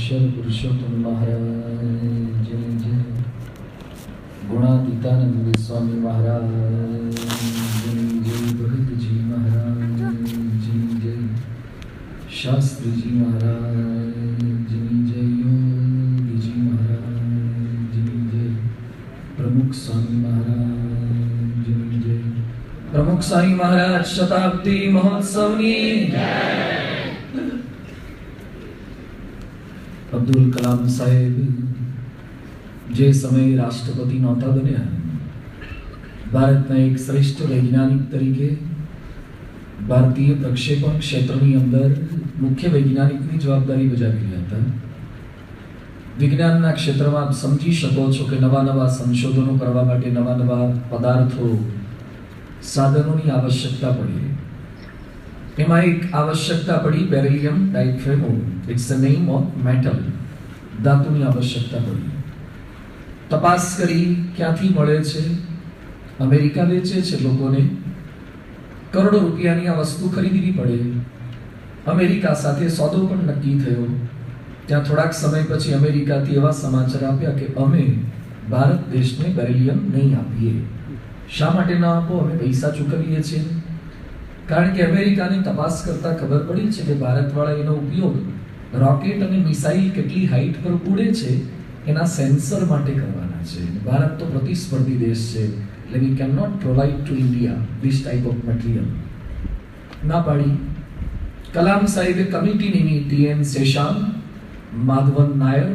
अक्षर पुरुषोत्तम महाराज जय। गुणातीतानंद स्वामी महाराज जय। भगत जी महाराज जय। शास्त्री जी महाराज जय। योगी जी महाराज जय। प्रमुख स्वामी महाराज जय। प्रमुख स्वामी महाराज शताब्दी महोत्सवनी અબ્દુલ કલામ સાહેબ જે સમયે રાષ્ટ્રપતિ નહોતા બન્યા, ભારતના એક શ્રેષ્ઠ વૈજ્ઞાનિક તરીકે ભારતીય પ્રક્ષેપણ ક્ષેત્રની અંદર મુખ્ય વૈજ્ઞાનિકની જવાબદારી બજાવી રહ્યા હતા. વિજ્ઞાનના ક્ષેત્રમાં આપ સમજી શકો છો કે નવા નવા સંશોધનો કરવા માટે નવા નવા પદાર્થો સાધનોની આવશ્યકતા પડી. એમાં એક આવશ્યકતા પડી બેરિલિયમ ડાયફ્રેમો. It's a name of metal. ધાતુની આવશ્યકતા પડી. તપાસ કરી ક્યાંથી મળે છે. અમેરિકા વેચે છે લોકોને. કરોડો રૂપિયાની આ વસ્તુ ખરીદવી પડે. અમેરિકા સાથે સોદો પણ નક્કી થયો. ત્યાં થોડાક સમય પછી અમેરિકાથી એવા સમાચાર આપ્યા કે અમે ભારત દેશને બેરિલિયમ નહીં આપીએ. શા માટે ન આપો? અમે પૈસા ચૂકવીએ છીએ. કારણ કે અમેરિકાની તપાસ કરતા ખબર પડી છે કે ભારતવાળા એનો ઉપયોગ રોકેટ અને મિસાઇલ કેટલી હાઈટ પર ઉડે છે એના સેન્સર માટે કરવાના છે. ભારત તો પ્રતિસ્પર્ધી દેશ છે, એટલે we can not provide to India this type of material. ના પાડી. કલામ સાહેબે કમિટી નિમી. ટી.એન. શેષાન, માધવન નાયર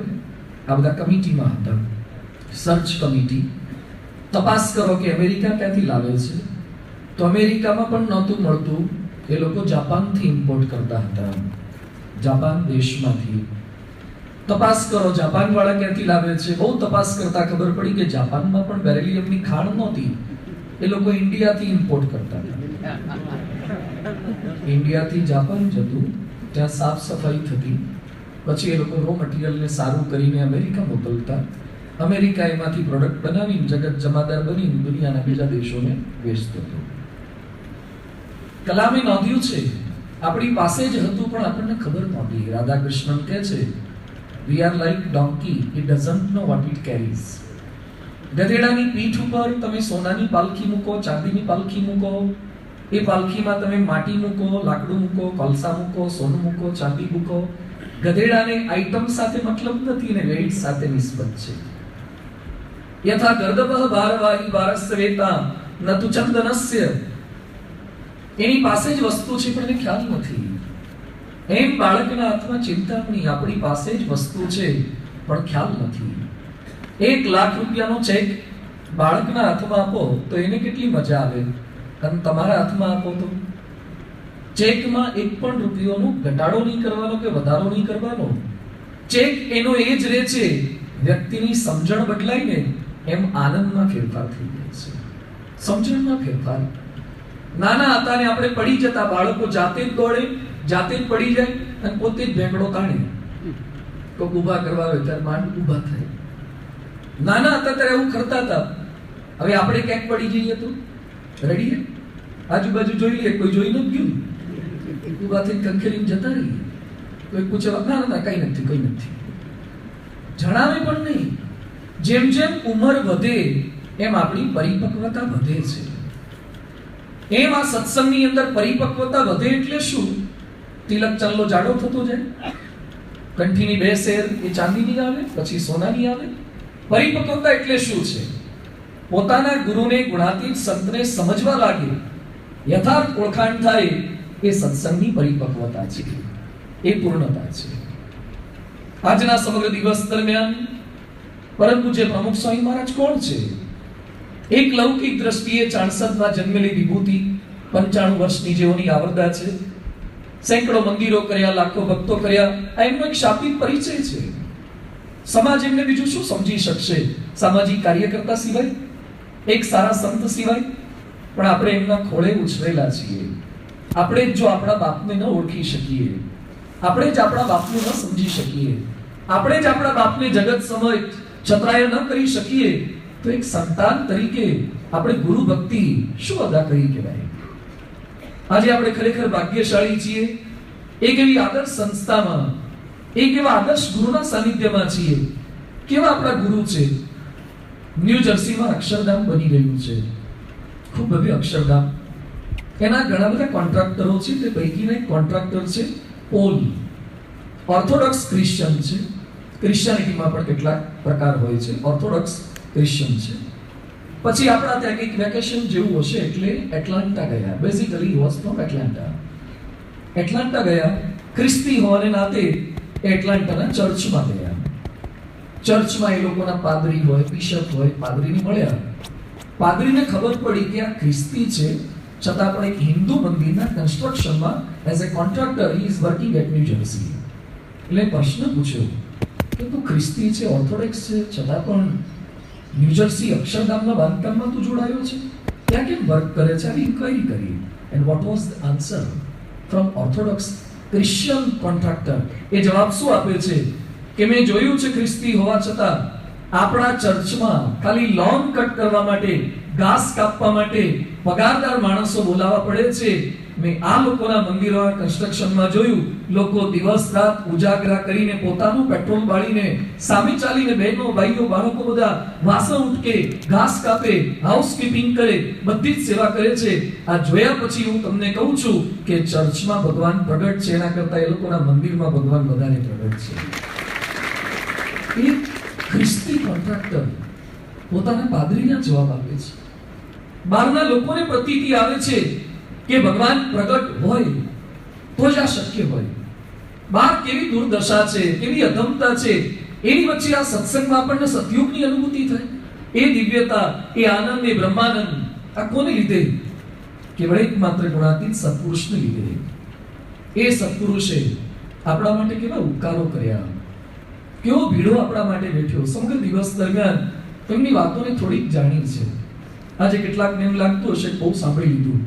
આ બધા કમિટીમાં હતા. Search committee. તપાસ કરો કે અમેરિકા ક્યાંથી લાવે છે. તો અમેરિકામાં પણ નહોતું મળતું. એ લોકો જાપાનથી ઇમ્પોર્ટ કરતા હતા, જાપાન દેશમાંથી. તપાસ કરો જાપાન વાળા ક્યાંથી લાવે છે. બહુ તપાસ કરતા ખબર પડી કે જાપાનમાં પણ બેરિલિયમની ખાણ નહોતી. એ લોકો ઇન્ડિયાથી ઇમ્પોર્ટ કરતા હતા. ઇન્ડિયાથી જાપાન જતું, ત્યાં સાફ સફાઈ થતી, પછી એ લોકો રો મટીરિયલને સારું કરીને અમેરિકા મોકલતા. અમેરિકા એમાંથી પ્રોડક્ટ બનાવીને જગત જમાદાર બની દુનિયાના બીજા દેશોને વેચતો હતો. કલામે નોંધ્યું છે આપણી પાસે જ હતું પણ આપણને ખબર નહોતી. રાધાકૃષ્ણન કહે છે we are like donkey, it doesn't know what it carries. ગધેડાની પીઠ ઉપર તમે સોનાની પાલખી મૂકો, ચાંદીની પાલખી મૂકો, એ પાલખીમાં તમે માટી મૂકો, લાકડું મૂકો, કોલસા મૂકો, સોનું મૂકો, ચાંદી મૂકો. ગધેડાને આઈટમ સાથે મતલબ નથી ને વેઇટ સાથે નિસ્બત છે. યથા ગર્દભ ભારવાહી વારસ્વેતા નતુ ચંદનસ્ય. એની પાસે જ વસ્તુ છે પણ એને ખ્યાલ નથી. એમ બાળકના હાથમાં ચિંતામણી, આપણી પાસે જ વસ્તુ છે પણ ખ્યાલ નથી. 1 લાખ રૂપિયાનો ચેક બાળકના હાથમાં આપો તો એને કેટલી મજા આવે, અને તમારા હાથમાં આપો તો ચેકમાં 1 પણ રૂપિયાનો ઘટાડો નહીં કરવાનો કે વધારો નહીં કરવાનો. ચેક એનો એ જ રહે છે. વ્યક્તિની સમજણ બદલાય ને એમ આનંદમાં ફેરફાર થઈ જાય છે. સમજણમાં ફેરફાર. નાના હતા ને આપણે પડી જતા, બાળકો જાતે જ દોડે, જાતે જ પડી જાય અને પોતે જ ભેંકડો કાઢે. કોક ઊભા કરવા હોય ત્યારે માંડ ઊભા થાય. નાના હતા ત્યારે એવું કરતા હતા. હવે આપણે ક્યાંક પડી જઈએ તો રડીએ, આજુબાજુ જોઈ લઈએ, કોઈ જોઈ ન ગયું, ઊભા થઈને કંખેરીને જતા રહીએ. કોઈ પૂછે ના ના કઈ નથી, કઈ નથી, જણાવે પણ નહીં. જેમ જેમ ઉંમર વધે એમ આપણી પરિપક્વતા વધે છે. એમ આ સત્સંગની અંદર પરિપક્વતા વધે એટલે શું? તિલક ચાંદલો જાડો થતો જાય, કંઠીની 2 શેર એ ચાંદીની આવે, પછી સોનાની આવે. પરિપક્વતા એટલે શું છે? પોતાના ગુરુને, ગુણાતીત સંતને સમજવા લાગે, યથાર્થ ઓળખાણ થાય, એ સત્સંગની પરિપક્વતા છે, એ પૂર્ણતા છે. આજના સમગ્ર દિવસ દરમિયાન પરમ પૂજ્ય પ્રમુખ સ્વામી મહારાજ કોણ છે? એક લૌકિક દ્રષ્ટિએ 64માં જન્મેલી વિભૂતિ, 95 વર્ષની જેઓની આવરદા છે, સેંકડો મંદિરો કર્યા, લાખો ભક્તો કર્યા. આ એમનો એક શાબ્દિક પરિચય છે. સમાજ એમને બીજું શું સમજી શકશે સામાજિક કાર્યકર્તા સિવાય, એક સારા સંત સિવાય? પણ આપણે એમના ખોળે ઉછરેલા છીએ. આપણે જો આપણા બાપને ન ઓળખી શકીએ, આપણે જ આપણા બાપને ન સમજી શકીએ, આપણે જ આપણા બાપને જગત સમય છત્રાય ન કરી શકીએ, તો એક સંતાન તરીકે આપણે ગુરુ ભક્તિ શું અદા કરી કહેવાય? આજે આપણે ખરેખર ભાગ્યશાળી છીએ. એક એવી આદર્શ સંસ્થામાં એક એવા આદર્શ ગુરુના સાનિધ્યમાં છીએ. કેવા આપણા ગુરુ છે? ન્યૂ જર્સીમાં અક્ષરધામ બની રહ્યું છે, ખૂબ ભવ્ય અક્ષરધામ. એના ઘણા બધા કોન્ટ્રાક્ટરો છે. તે પૈકીના એક કોન્ટ્રાક્ટર છે પોલ. ઓર્થોડોક્સ ક્રિશ્ચિયન છે. ક્રિશ્ચિયાનિટીમાં પણ કેટલાક પ્રકાર હોય છે. ઓર્થોડોક્સ ક્રિશ્ચિયન છે. પછી આપણા ત્યાં કંઈક વેકેશન જેવું હશે એટલે એટલાન્ટા ગયા. Basically was from Atlanta. Atlanta ગયા. ખ્રિસ્તી હોવાને નાતે એટલાન્ટાના ચર્ચમાં ગયા. ચર્ચમાં એ લોકોના પાદરી હોય, બિશપ હોય, પાદરીને મળ્યા. પાદરીને ખબર પડી કે આ ખ્રિસ્તી છે, છતાં પણ એક હિન્દુ મંદિરના કન્સ્ટ્રક્શનમાં as a contractor he is working at New Jersey. એટલે પ્રશ્ન પૂછ્યો કે તું ખ્રિસ્તી છે, ઓર્થોડોક્સ છે, છતાં પણ ન્યૂ જર્સી અક્ષરધામના બાંધકામમાં તું જોડાયો છે, ત્યાં કેમ વર્ક કરે છે? આવી ઇન્ક્વાયરી કરી. And what was the answer from orthodox Christian contractor? એ જવાબ શું આપે છે કે મેં જોયું છે ખ્રિસ્તી હોવા છતાં આપણા ચર્ચમાં ખાલી લોન કટ કરવા માટે, ઘાસ કાપવા માટે પગારદાર માણસો બોલાવવા પડે છે. મેં આ લોકોના મંદિરોના કન્સ્ટ્રક્શનમાં જોયું, લોકો દિવસ રાત ઉજાગરા કરીને પોતાનું પેટ્રોલ બાળીને સામે ચાલીને બહેનો, ભાઈઓ, બાળકો બધા વાસણ ઉટકે, ઘાસ કાપે, હાઉસકીપિંગ કરે, બધી જ સેવા કરે છે. આ જોયા પછી હું તમને કહું છું કે ચર્ચમાં ભગવાન પ્રગટ છે એના કરતા એ લોકોના મંદિરમાં ભગવાન વધારે પ્રગટ છે. એક ખ્રિસ્તી કોન્ટ્રાક્ટર પોતાના પાદરીને જવાબ આપે છે. બહારના લોકોને પ્રતીતિ આવે છે કે ભગવાન પ્રગટ હોય તો જ આ શક્ય હોય. બહાર કેવી દુર્દશા છે, કેવી અધમતા છે, એની વચ્ચે આ સત્સંગમાં આપણને સતયુગની અનુભૂતિ થાય. એ દિવ્યતા, એ આનંદ, એ બ્રહ્માનંદ આ કોને લીધે? કેવળ એકમાત્ર ગુણાતીત સત્પુરુષને લીધે. એ સત્પુરુષે આપણા માટે કેવા ઉપકારો કર્યા, કેવો ભીડો આપણા માટે બેઠ્યો. સમગ્ર દિવસ દરમિયાન એમની વાતોને થોડીક જાણી છે. આજે કેટલાકને એમ લાગતું હશે બહુ સાંભળી લીધું.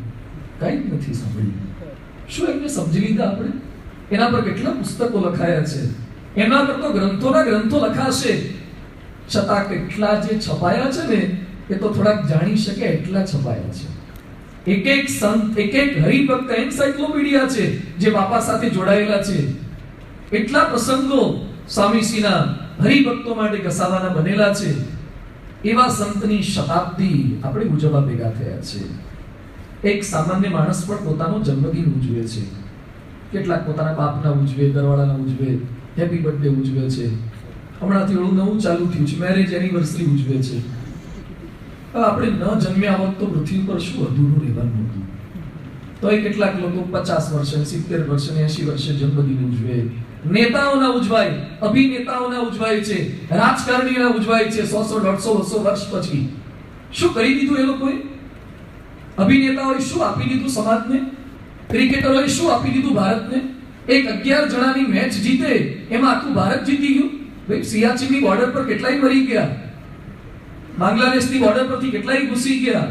કઈ નથી સાંભળ્યું. શું એમને સમજી લીધા આપણે? એના પર કેટલા પુસ્તકો લખાયા છે, એના પર તો ગ્રંથોના ગ્રંથો લખાશે, છતાં કેટલા જે છપાયા છે ને એ તો થોડાક જાણી શકે એટલા છપાયા છે. એક એક સંત, એક એક હરિભક્ત એન્સાઇક્લોપીડિયા છે જે બાપા સાથે જોડાયેલા છે. એટલા પ્રસંગો સ્વામીશ્રીના હરિભક્તો માટે ઘસાવાના બનેલા છે. એવા સંતની શતાબ્દી આપણે ઉજવવા ભેગા થયા છે. એક સામાન્ય માણસ પણ પોતાનો જન્મદિન ઉજવે છે. કેટલાક પોતાના બાપના ઉજવે, ઘરવાળાના ઉજવે, હેપી બર્થડે ઉજવે છે. હમણાંથી ઓલું નવું ચાલુ થયું છે, મેરેજ એનિવર્સરી ઉજવે છે. આપણે ન જન્મ્યા હોત તો પૃથ્વી પર શું અધૂરું રહેવાનું હતું? તો એ કેટલાક લોકો 50 વર્ષે, 70 વર્ષે, 80 વર્ષે જન્મદિન ઉજવે. નેતાઓના ઉજવાય, અભિનેતાઓના ઉજવાય છે, રાજકારણીના ઉજવાય છે 100, 150, 200 વર્ષ પછી. શું કરી દીધું એ લોકોએ? અભિનેતાઓએ શું આપી દીધું સમાજને? ક્રિકેટરોએ શું આપી દીધું ભારતને? એક 11 જણાની મેચ જીતે એમાં આખું ભારત જીતી ગયું. ભાઈ, સિયાચીનની બોર્ડર પર કેટલાય મરી ગયા, બાંગ્લાદેશની બોર્ડર પરથી કેટલાય ઘૂસી ગયા,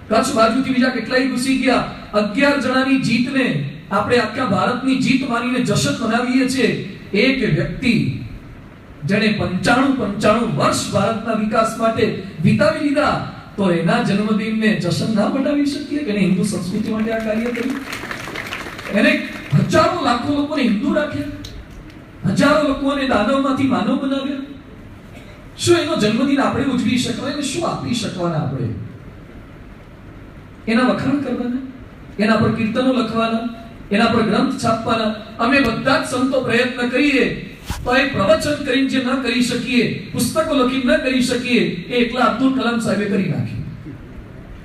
કચ્છ બાજુથી બીજા કેટલાય ઘૂસી ગયા. 11 જણાની જીતને આપણે આખા ભારતની જીત માનીને જશ્ન મનાવીએ છીએ. એક વ્યક્તિ જેણે 95 વર્ષ ભારતના વિકાસ માટે વિતાવી લીધા, તો એના જન્મદિનને જશ્ન ના મનાવી શકીએ કે હિન્દુ સંસ્કૃતિ માટે આ કાર્ય કર્યું? એને હજારો લાખો લોકોને હિન્દુ રાખ્યા, હજારો લોકોને દાનવમાંથી માનવ બનાવ્યા. શું એનો જન્મદિન આપણે ઉજવી શકવાના? એને શું આપી શકવાના આપણે? એના વખાણ કરવાના, એના પર કીર્તનો લખવાના, એના પર ગ્રંથ છાપવાના. અમે બધા જ સંતો પ્રયત્ન કરીએ તો એ પ્રવચન કરીને જે ન કરી શકીએ, પુસ્તકો લખી ન કરી શકીએ, એ એકલા અબ્દુલ કલામ સાહેબે કરી નાખી.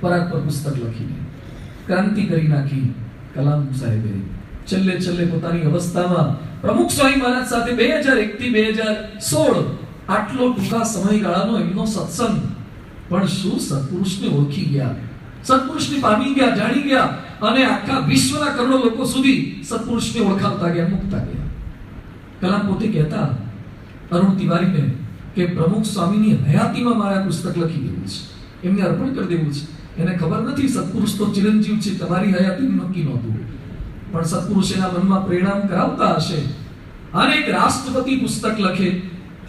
પરાગ પર પુસ્તક લખીને ક્રાંતિ કરી નાખી કલામ સાહેબે. છેલ્લે પોતાની અવસ્થામાં પ્રમુખ સ્વામી મહારાજ સાથે 2001 થી 2016 આટલો ટૂંકા સમયગાળાનો એમનો સત્સંગ. પણ શું સત્પુરુષને ઓળખી ગયા, સત્પુરુષને પામી ગયા, જાણી ગયા, અને આખા વિશ્વના કરોડો લોકો સુધી સત્પુરુષને ઓળખાવતા ગયા, મૂકતા ગયા. કલામ પોતે કહેતા અરુણ તિવારીને કે પ્રમુખ સ્વામીની હયાતીમાં મારા પુસ્તક લખી દેવું છે, એમને અર્પણ કરી દેવું છે. એને ખબર નથી સત્પુરુષ તો ચિરંજીવ છે, તમારી હયાતી નક્કી નહોતું, પણ સત્પુરુષ એના મનમાં પરિણામ કરાવતા હશે. અનેક રાષ્ટ્રપતિ પુસ્તક લખે,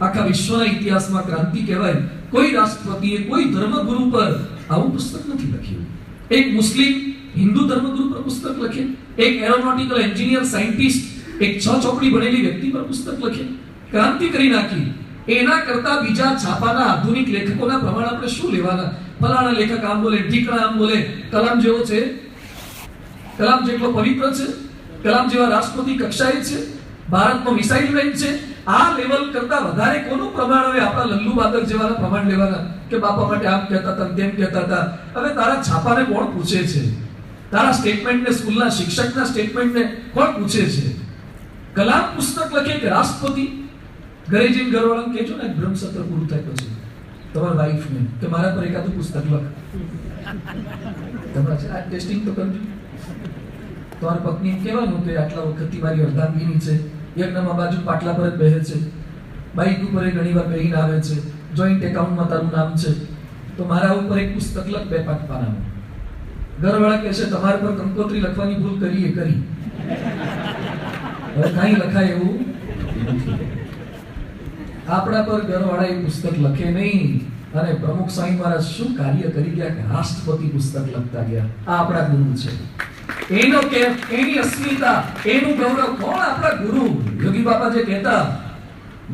આખા વિશ્વના ઇતિહાસમાં ક્રાંતિ કહેવાય. કોઈ રાષ્ટ્રપતિએ કોઈ ધર્મગુરુ પર આવું પુસ્તક નથી લખ્યું. એક મુસ્લિમ હિન્દુ ધર્મગુરુ પર પુસ્તક લખે, એક એરોનોટિકલ એન્જિનિયર સાયન્ટિસ્ટ એક 6 ચોપડી ભણેલી વ્યક્તિ પર પુસ્તક લખે, ક્રાંતિ કરી નાખી. એના કરતા બીજા છાપાના આધુનિક લેખકોના પ્રમાણ આપણે શું લેવાના? ફલાણા લેખક આમ બોલે, ઢીકણા આમ બોલે. કલામ જેવો છે? કલામ જેટલો પવિત્ર છે? કલામ જેવા રાષ્ટ્રપતિ કક્ષાએ છે? ભારતનો મિસાઇલ મેન છે? આ લેવલ કરતા વધારે કોનું પ્રમાણ? હવે આપણા લલ્લુ બાદર જેવાના પ્રમાણ લેવાના કે બાપા માટે આમ કહેતા હતા, તેમ કહેતા હતા. હવે તારા છાપાને કોણ પૂછે છે? તારા સ્ટેટમેન્ટને, સ્કૂલના શિક્ષકના સ્ટેટમેન્ટને કોણ પૂછે છે? કલામ પુસ્તક લખે કે રાષ્ટ્રપતિ? ઘરે જઈને ઘરવાળાને કહેજો ને, બ્રહ્મસત્ર પૂરું થાય પછી તમારા વાઈફને કે મારા પર એકાદું પુસ્તક લખ. તમારા આ ટેસ્ટિંગ તો કરજો. તમારી પત્ની કહેવાનું કે આટલા વખતથી મારી અર્ધાંગીની છે, યજ્ઞમાં બાજુ પાટલા પર જ બેસે છે, બાઈક ઉપર ઘણી વાર બેહીને આવે છે, જોઈન્ટ એકાઉન્ટમાં તારું નામ છે, તો મારા ઉપર એક પુસ્તક લખ 2-5 પાનાનું. ઘરવાળા કહે છે તમારા પર કંકોત્રી લખવાની ભૂલ કરી. હવે કાંઈ લખાય એવું નથી. આપણા પર ઘરવાળા એ પુસ્તક લખે નહીં. અને પ્રમુખ સ્વામી મહારાજ શું કાર્ય કરી ગયા કે રાષ્ટ્રપતિ પુસ્તક લખતા ગયા. આ આપણા ગુરુ છે. એનો કે એની અસ્મિતા, એનું ગૌરવ. કોણ આપણા ગુરુ? યોગી બાપા જે કહેતા,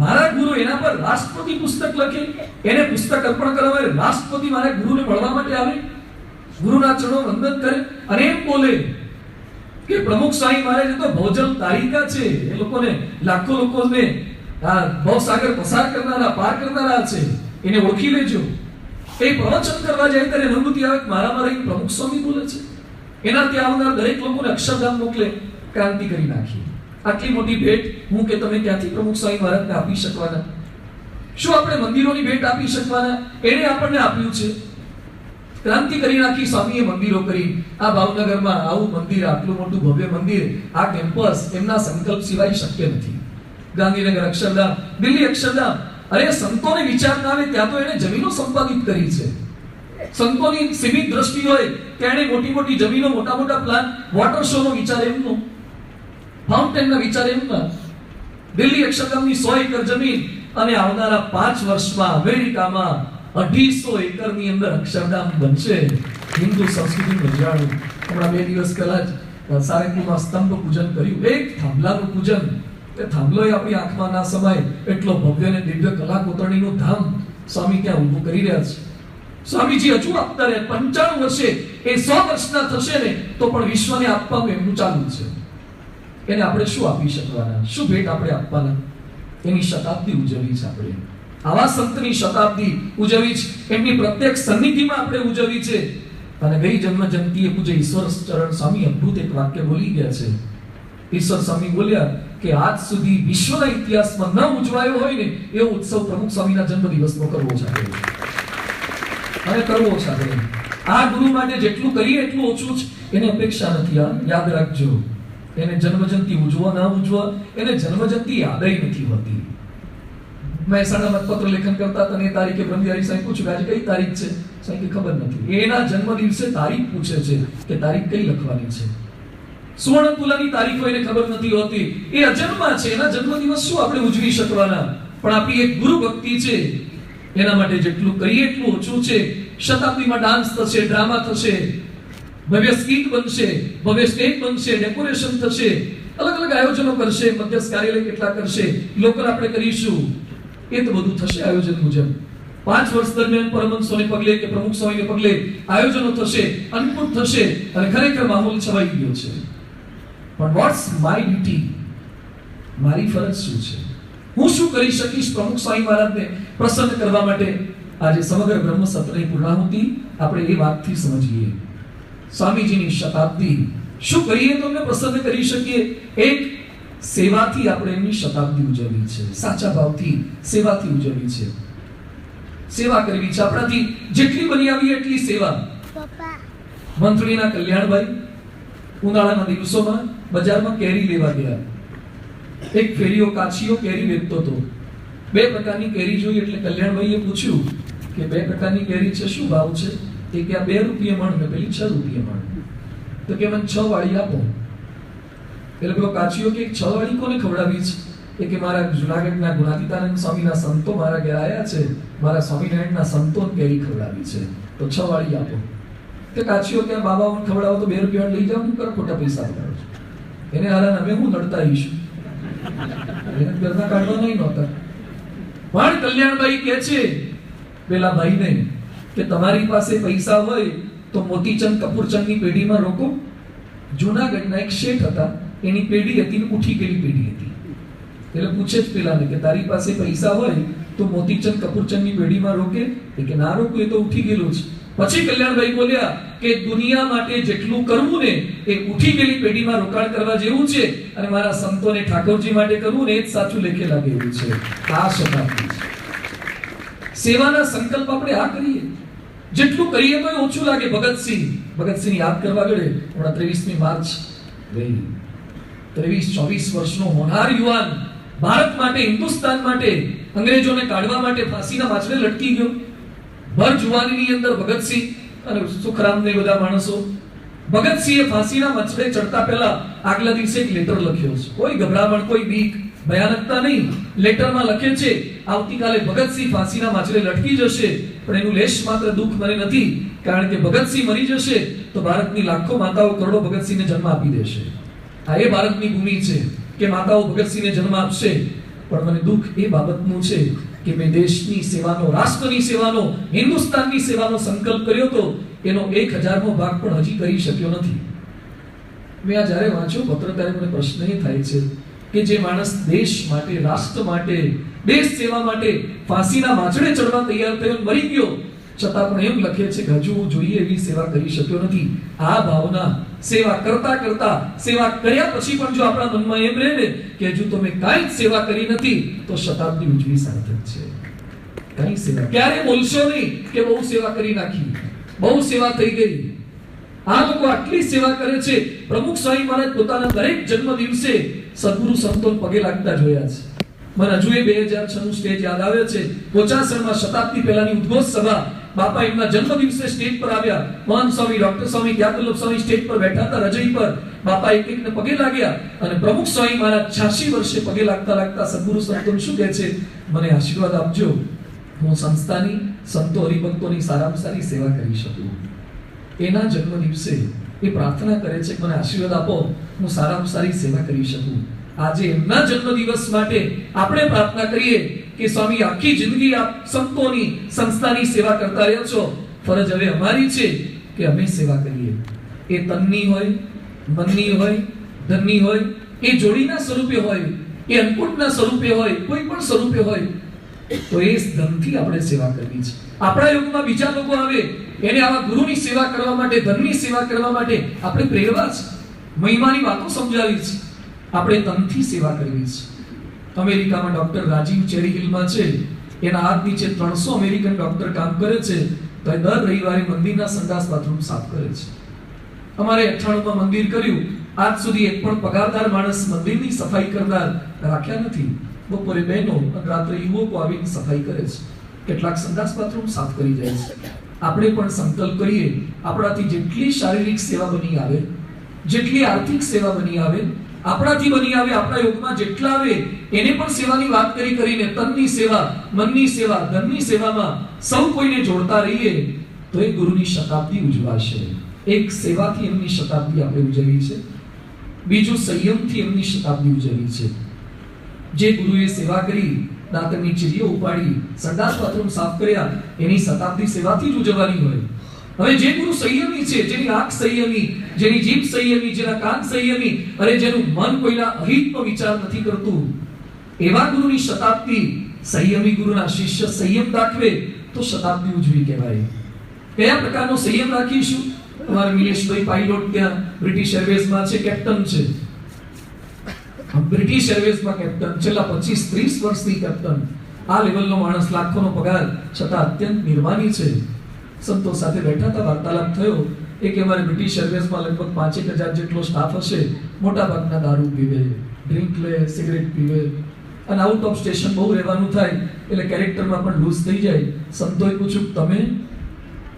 મારા ગુરુ એના પર રાષ્ટ્રપતિ પુસ્તક લખે, એને પુસ્તક અર્પણ કરવા રાષ્ટ્રપતિ મારા ગુરુને મળવા માટે આવે, ગુરુના ચરણો વંદન કરે અને એમ બોલે કે પ્રમુખ સ્વામી મહારાજ તો ભોજન તારિકા છે. એ લોકોને, લાખો લોકોને આ ભવસાગર પસાર કરનારા, પાર કરનારા છે, એને ઓળખી લેજો. એ પ્રવચન કરવા જાય ત્યારે અનુભૂતિ આવે કે મારામાં રહી પ્રમુખ સ્વામી બોલે છે. એના ત્યાં આવનાર દરેક લોકોને અક્ષરધામ મોકલે. ક્રાંતિ કરી નાખી. આટલી મોટી ભેટ હું કે તમે ક્યાંથી પ્રમુખ સ્વામી મહારાજને આપી શકવાના? શું આપણે મંદિરોની ભેટ આપી શકવાના? એને આપણને આપ્યું છે. ક્રાંતિ કરી નાખી સ્વામીએ મંદિરો કરી. આ ભાવનગરમાં આવું મંદિર, આટલું મોટું ભવ્ય મંદિર, આ કેમ્પસ એમના સંકલ્પ સિવાય શક્ય નથી. ગાંધીનગર અક્ષરધામ, દિલ્હી અક્ષરધામ. અરે સંતોને વિચાર ના આવે ત્યાં તો એને જમીનો સંપાદિત કરી છે. સંતોની સીમિત દ્રષ્ટિ હોય ત્યારે મોટી મોટી જમીનો, મોટા મોટા પ્લાન, વોટર શો નો વિચાર એમનો, ફાઉન્ટેન ના વિચાર એમના. દિલ્હી અક્ષરધામની 100 એકર જમીન અને આવનારા 5 વર્ષમાં અમેરિકામાં 250 એકરની અંદર અક્ષરધામ બનશે. હિન્દુ સંસ્કૃતિનું ઉજાળું. હમણાં 2 દિવસ પહેલા જ સારંગપુરમાં સ્તંભ પૂજન કર્યું. એક થાંભલાનું પૂજન. એ થાંભલો આપણી આંખમાં ના સમાય એટલો ભવ્ય અને દિવ્ય કલા કોતરણીનું ધામ સ્વામી ત્યાં ઊભું કરી રહ્યા છે. સ્વામીજી હજુ આપતા રહે. 95 વર્ષે, એ 100 વર્ષના થશે ને તો પણ વિશ્વને આપવાનું એમનું ચાલુ છે. એને આપણે શું આપી શકવાના? શું ભેટ આપણે આપવાના? એની શતાબ્દી ઉજવવી છે આપણે. આવા સંતની શતાબ્દી ઉજવવી છે. એમની પ્રત્યેક સન્નિધિમાં આપણે ઉજવવી છે. અને ગઈ જન્મ જયંતિએ પૂજ્ય ઈશ્વર ચરણ સ્વામી અદ્ભુત એક વાક્ય બોલી ગયા છે. ઈશ્વર સ્વામી બોલ્યા કે આજ સુધી વિશ્વના ઇતિહાસમાં ન ઉજવાયો હોય ને એવો ઉત્સવ પ્રમુખ સ્વામીના જન્મદિવસનો કરવો છે અને કરવો છે આપણે. આ ગુરુ માટે જેટલું કરીએ એટલું ઓછું છે. એને અપેક્ષા નથી. આ યાદ રાખજો. એને જન્મજયંતિ ઉજવો ના ઉજવો, એને જન્મજયંતિ યાદય નથી હોતી. મહેસાણા મતપત્ર લેખન કરતા તને તારીખે બ્રહ્મવિહારી સાહેબ પૂછ્યું આજે કઈ તારીખ છે? સાહેબ કે ખબર નથી. એના જન્મ દિવસે તારીખ પૂછે છે કે તારીખ કઈ લખવાની છે. સુવર્ણ તુલાની તારીખ હોય એને ખબર નથી હોતી. એ અજન્મા છે. એના જન્મદિવસ શું આપણે ઉજવી શકવાના? પણ આપણી એક ગુરુ ભક્તિ છે. એના માટે જેટલું કરીએ એટલું ઓછું છે. શતાબ્દીમાં ડાન્સ થશે, ડ્રામા થશે, ભવ્ય સ્કીટ બનશે, ભવ્ય સ્ટેજ બનશે, ડેકોરેશન થશે, અલગ અલગ આયોજનો કરશે, મધ્યસ્થ કાર્યાલય કેટલા કરશે, લોકલ આપણે કરીશું. એ તો બધું થશે આયોજન મુજબ. 5 વર્ષ દરમિયાન પરમહંસોને પગલે કે પ્રમુખ સ્વામીને પગલે આયોજનો થશે, અન્નકૂટ થશે અને ખરેખર માહોલ છવાઈ ગયો છે. પણ વોટ્સ માય ડ્યુટી? મારી ફરજ શું છે? હું શું કરી શકીશ પ્રમુખ સ્વામી મહારાજને પ્રસન્ન કરવા માટે? આજે સમગ્ર બ્રહ્મ સત્રની પૂર્ણાહુતિ આપણે એ વાતથી સમજીએ. સ્વામીજીની શતાબ્દી શું કરીએ તો એમને પ્રસન્ન કરી શકીએ? એક સેવાથી આપણે એમની શતાબ્દી ઉજવવી છે. સાચા ભાવથી સેવાથી ઉજવવી છે. સેવા કરવી છે. આપણાથી જેટલી બની આવી એટલી સેવા. મંત્રીના કલ્યાણભાઈ ઉનાળાના દિવસોમાં બજારમાં કેરી લેવા ગયા. એક ફેરીઓ કાચીઓ કેરી વેચતો હતો. 2 પ્રકારની કેરી જોઈ એટલે કલ્યાણભાઈએ પૂછ્યું કે 2 પ્રકારની કેરી છે, શું ભાવ છે? એ કે આ 2 રૂપિયા મણ ને પેલી 6 રૂપિયા મણ. તો કે મને 6 વાળી આપો. એટલે પેલો કાચીઓ કે 6 વાળી કોને ખવડાવી છે? એ કે મારા જુનાગઢના ગુણાતીતાનંદ સ્વામીના સંતો મારા ઘરે આવ્યા છે, મારા સ્વામિનારાયણના સંતોને કેરી ખવડાવી છે, તો 6 વાળી આપો. કે કાચીઓ ત્યાં બાબાઓને ખવડાવો તો 2 રૂપિયા લઈ જાઓ, હું કર ખોટા પૈસા બગાડો છો. એને હારા અમે હું નડતા આવીશું. એને ઘરના કાઢવા નહીં નહોતા. પણ કલ્યાણભાઈ કહે છે પેલા ભાઈને કે તમારી પાસે પૈસા હોય તો મોતીચંદ કપૂરચંદની પેઢીમાં રોકો. જૂનાગઢના એક શેઠ હતા, એની પેઢી હતી ને ઉઠી ગયેલી પેઢી હતી. એટલે પૂછે જ પેલાને કે તારી પાસે પૈસા હોય તો મોતીચંદ કપૂરચંદની પેઢીમાં રોકે? કે ના રોકું, એ તો ઉઠી ગયેલું છે. પછી કલ્યાણભાઈ બોલ્યા કે દુનિયા માટે જેટલું કરવું ને એ ઉઠી ગયેલી પેઢીમાં રોકાણ કરવા જેવું છે, અને મારા સંતોને ઠાકોરજી માટે કરવું ને એ જ સાચું લેખે લાગે એવું છે. આ શતાબ્દી છે. સેવાના સંકલ્પ આપણે આ કરીએ, જેટલું કરીએ તો ઓછું લાગે. ભગતસિંહ યાદ કરવા ગળે હમણાં 23મી માર્ચ ગઈ. 23-24 વર્ષનો હોનાર યુવાન ભારત માટે, હિન્દુસ્તાન માટે, અંગ્રેજોને કાઢવા માટે ફાંસીના માછડે લટકી ગયો. ભર જુવાનીની અંદર ભગતસિંહ અને સુખરામ ને બધા માણસો. ભગતસિંહે ફાંસીના માછડે ચડતા પહેલા આગલા દિવસે એક લેટર લખ્યો છે. કોઈ ગભરામણ, કોઈ બીક, ભયાનકતા નહીં. લેટરમાં લખે છે આવતીકાલે ભગતસિંહ ફાંસીના માછડે લટકી જશે, પણ એનું લેશ માત્ર દુઃખ મને નથી, કારણ કે ભગતસિંહ મરી જશે તો ભારતની લાખો માતાઓ કરોડો ભગતસિંહને જન્મ આપી દેશે. આ એ ભારતની ભૂમિ છે કે માતાઓ ભગતસિંહને જન્મ આપશે, પણ મને દુઃખ એ બાબતનું છે કે મેં દેશની સેવાનો, રાષ્ટ્રની સેવાનો, હિન્દુસ્તાનની સેવાનો સંકલ્પ કર્યો તો એનો 1000મો ભાગ પણ હજી કરી શક્યો નથી. મેં આ જ્યારે વાંચ્યો પત્ર ત્યારે મને પ્રશ્ન એ થાય છે કે જે માણસ દેશ માટે, રાષ્ટ્ર માટે, દેશ સેવા માટે ફાંસીના માછડે ચડવા તૈયાર થયો, મરી ગયો, છતાં પણ એમ લખે છે કે હજુ હું જોઈએ એવી સેવા કરી શક્યો નથી. આ ભાવના સેવા કરતા કરતા, સેવા કર્યા પછી પણ જો આપણા મનમાં એમ રહે ને કે હજુ તો મેં કાંઈ જ સેવા કરી નથી, તો શતાબ્દી ઉજવી સાર્થક છે. કાંઈ સેવા ક્યારે બોલશો નહીં કે બહુ સેવા કરી નાખી, બહુ સેવા થઈ ગઈ. આ લોકો આટલી સેવા કરે છે. પ્રમુખ સ્વામી મહારાજ પોતાના દરેક જન્મ દિવસે સદગુરુ સંતોન પગે લાગતા જોયા છે. મને હજુ એ 2006 નું સ્ટેજ યાદ આવે છે. પોચાસણમાં શતાબ્દી પહેલાની ઉદ્ઘોષ સભા, બાપા એમના જન્મ દિવસે સ્ટેજ પર આવ્યા. મહંત સ્વામી, ડોક્ટર સ્વામી, ત્યાગવલ્લભ સ્વામી સ્ટેજ પર બેઠા હતા રજઈ પર. બાપા એક એકને પગે લાગ્યા, અને પ્રમુખ સ્વામી મહારાજ 86 વર્ષે પગે લાગતા લાગતા સદગુરુ સંતોન શું કહે છે? મને આશીર્વાદ આપજો, હું સંસ્થાની, સંતો, હરિભક્તોની સારામાં સારી સેવા કરી શકું. એના જન્મ દિવસે એ પ્રાર્થના કરે છે કે મને આશીર્વાદ આપો, હું સારામાં સારી સેવા કરી શકું. આજે એમના જન્મદિવસ માટે આપણે પ્રાર્થના કરીએ કે સ્વામી આખી જિંદગી આપ સંતોની, સંસ્થાની સેવા કરતા રહ્યો છો. ફરજ હવે અમારી છે કે અમે સેવા કરીએ. એ તનની હોય, મનની હોય, ધનની હોય, એ જોડીના સ્વરૂપે હોય, એ અંકુટના સ્વરૂપે હોય, કોઈ પણ સ્વરૂપે હોય, તો એ ધનથી આપણે સેવા કરવી છે. આપણા યુગમાં બીજા લોકો આવે, એને આવા ગુરુની સેવા કરવા માટે, ધનની સેવા કરવા માટે આપણે પ્રેરવા છે, મહિમાની વાતો સમજાવી છે. આપણે તનથી સેવા કરવી છે. અમેરિકામાં ડોક્ટર રાજીવ ચેરી હિલમાં છે, એના હાથ નીચે 300 અમેરિકન ડોક્ટર કામ કરે છે, તો એ દર રવિવારે મંદિરના સંડાસ બાથરૂમ સાફ કરે છે. અમારે 98માં મંદિર કર્યું, આજ સુધી એક પણ પગારદાર માણસ મંદિરની સફાઈ કરનાર રાખ્યા નથી. બપોરે બહેનો અને રાત્રે યુવકો આવીને સફાઈ કરે છે, કેટલાક સંડાસ બાથરૂમ સાફ કરી જાય છે. આપણે પણ સંકલ્પ કરીએ, આપણાથી જેટલી શારીરિક સેવા બની આવે, જેટલી આર્થિક સેવા બની આવે, આપણાથી બની આવે, આપણા યોગમાં જેટલા આવે, એને પણ સેવાની વાત કરીને તનની સેવા, મનની સેવા, ધનની સેવામાં સૌ કોઈને જોડતા રહીએ તો એ ગુરુની શતાબ્દી ઉજવાશે. એક સેવાથી એમની શતાબ્દી આપણે ઉજવી છે, બીજું સંયમથી એમની શતાબ્દી ઉજવી છે. જે ગુરુએ સેવા કરી, દાંતની ચીરીઓ ઉપાડી, સંડાસ બાથરૂમ સાફ કર્યા, એની શતાબ્દી સેવાથી જ ઉજવવાની હોય. હવે જે ગુરુ સંયમી છે, જેની આંખ સંયમી, જેની જીભ સંયમી, જેના કાન સંયમી, અને જેનું મન કોઈના અહિતનો વિચાર નથી કરતું, એવા ગુરુની શતાબ્દી, સંયમી ગુરુના શિષ્ય સંયમ દાખવે તો શતાબ્દી ઉજવી કહેવાય. કયા પ્રકારનો સંયમ રાખીશું? અમારા મિલેશભાઈ પાયલોટ ત્યાં બ્રિટિશ એરવેઝમાં છે, કેપ્ટન છે. બ્રિટિશ એરવેઝમાં કેપ્ટન, છેલ્લા 25-30 વર્ષથી કેપ્ટન. આ લેવલનો માણસ, લાખોનો પગાર, છતાં અત્યંત નિર્માની છે. સંતો સાથે બેઠા હતા, વાર્તાલાપ થયો. એક અમારે બ્રિટિશ એરવેઝમાં લગભગ 5,000 જેટલો સ્ટાફ હશે. મોટા ભાગના દારૂ પીવે, ડ્રિંક લે, સિગરેટ પીવે, અને આઉટ ઓફ સ્ટેશન બહુ રહેવાનું થાય એટલે કેરેક્ટરમાં પણ લૂઝ થઈ જાય. સંતોએ પૂછ્યું, તમે?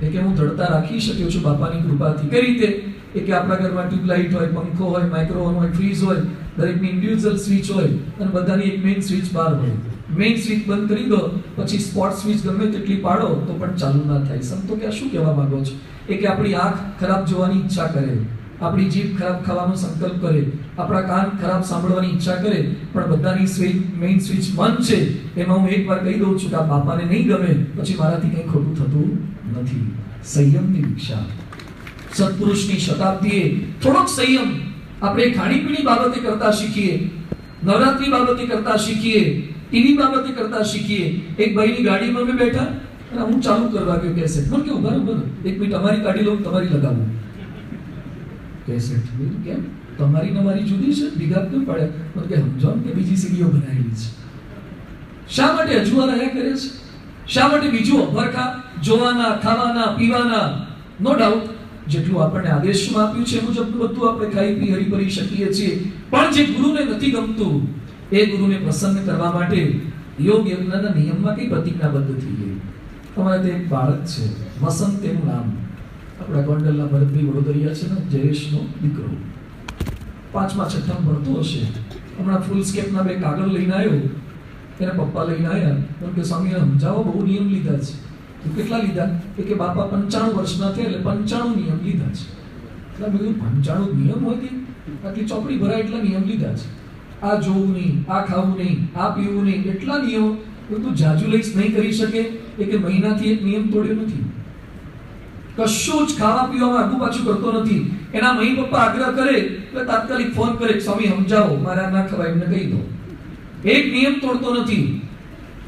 એ કે હું દ્રઢતા રાખી શક્યો છું બાપાની કૃપાથી. કઈ રીતે? એ કે આપણા ઘરમાં ટ્યુબલાઇટ હોય, પંખો હોય, માઇક્રોવોન હોય, ફ્રીજ હોય, દરેકની ઇન્ડિવિડ્યુઅલ સ્વિચ હોય, અને બધાની એક મેઇન સ્વિચ બહાર હોય. મેઇન સ્વિચ બંધ કરી દો, પછી સ્પોટ સ્વિચ ગમે તેટલી પાડો તો પણ ચાલુ ના થાય. સંતો કે શું કહેવા માંગો છો? એ કે આપણી આંખ ખરાબ જોવાની ઈચ્છા કરે, આપણી જીભ ખરાબ ખાવાનો સંકલ્પ કરે, આપણા કાન ખરાબ સાંભળવાની ઈચ્છા કરે, પણ બધાની મેઇન સ્વિચ મન છે. એમાં હું એકવાર કહી દઉં છું કે આ બાપાને નહીં ગમે પછી મારાથી કંઈ ખોટું થતું નથી. સંયમની દીક્ષા. સત્પુરુષની શતાબ્દીએ થોડોક સંયમ આપણે ખાણીપીણી બાબતે કરતા શીખીએ, નવરાત્રી બાબતે કરતા શીખીએ, ટીવી બાબતે કરતા શીખીએ. એક ભાઈની ગાડીમાં મેં બેઠા અને હું ચાલુ કરવા ગયો કેસેટ. મને કે ઉભા એક મિનિટ અમારી કાઢી લઉં, તમારી લગાવું કેસેટ. કેમ તમારી ને મારી જુદી છે, ભેગા કેમ પડે? મને કે સમજો કે બીજી સીડીઓ બનાવેલી છે. શા માટે અજુવા રહ્યા કરે છે? શા માટે બીજું અભરખા જોવાના, ખાવાના, પીવાના? નો ડાઉટ જેટલું આપણને આદેશમાં આપ્યું છે એ મુજબ બધું આપણે ખાઈ પી હરી શકીએ છીએ, પણ જે ગુરુને નથી ગમતું એ ગુરુને પ્રસન્ન કરવા માટે યોગ યજ્ઞના નિયમમાં કઈ પ્રતિજ્ઞાબદ્ધ થઈ ગઈ. તમારે તે એક બાળક છે, વસંત તેનું નામ, આપણા ગોંડલના ભરતભાઈ વડોદરિયા છે ને, જયેશનો દીકરો, 5મા 6મા ભણતો હશે. હમણાં ફૂલ સ્કેપના 2 કાગળ લઈને આવ્યો, એને પપ્પા લઈને આવ્યા. કે સ્વામીને સમજાવો, બહુ નિયમ લીધા છે. કેટલા લીધા? કે બાપા 95 વર્ષના થયા એટલે 95 નિયમ લીધા છે. એટલે મેં કીધું 95 નિયમ હોય કે આટલી ચોપડી ભરાય એટલા નિયમ લીધા છે. આ જોવું નહીં, આ ખાવું નહીં, આ પીવું નહીં, એટલા નિયમો. તું જાજુ લઈશ નહીં કરી શકે કે મહિનાથી એક નિયમ તોડ્યો નથી. કશું જ ખાવા પીવામાં આગુ પાછું કરતો નથી. એના મમ્મી પપ્પા આગ્રહ કરે એટલે તાત્કાલિક ફોન કરે, સ્વામી સમજાવો, મારા ના ખવાય, એમને કહી દો. એક નિયમ તોડતો નથી.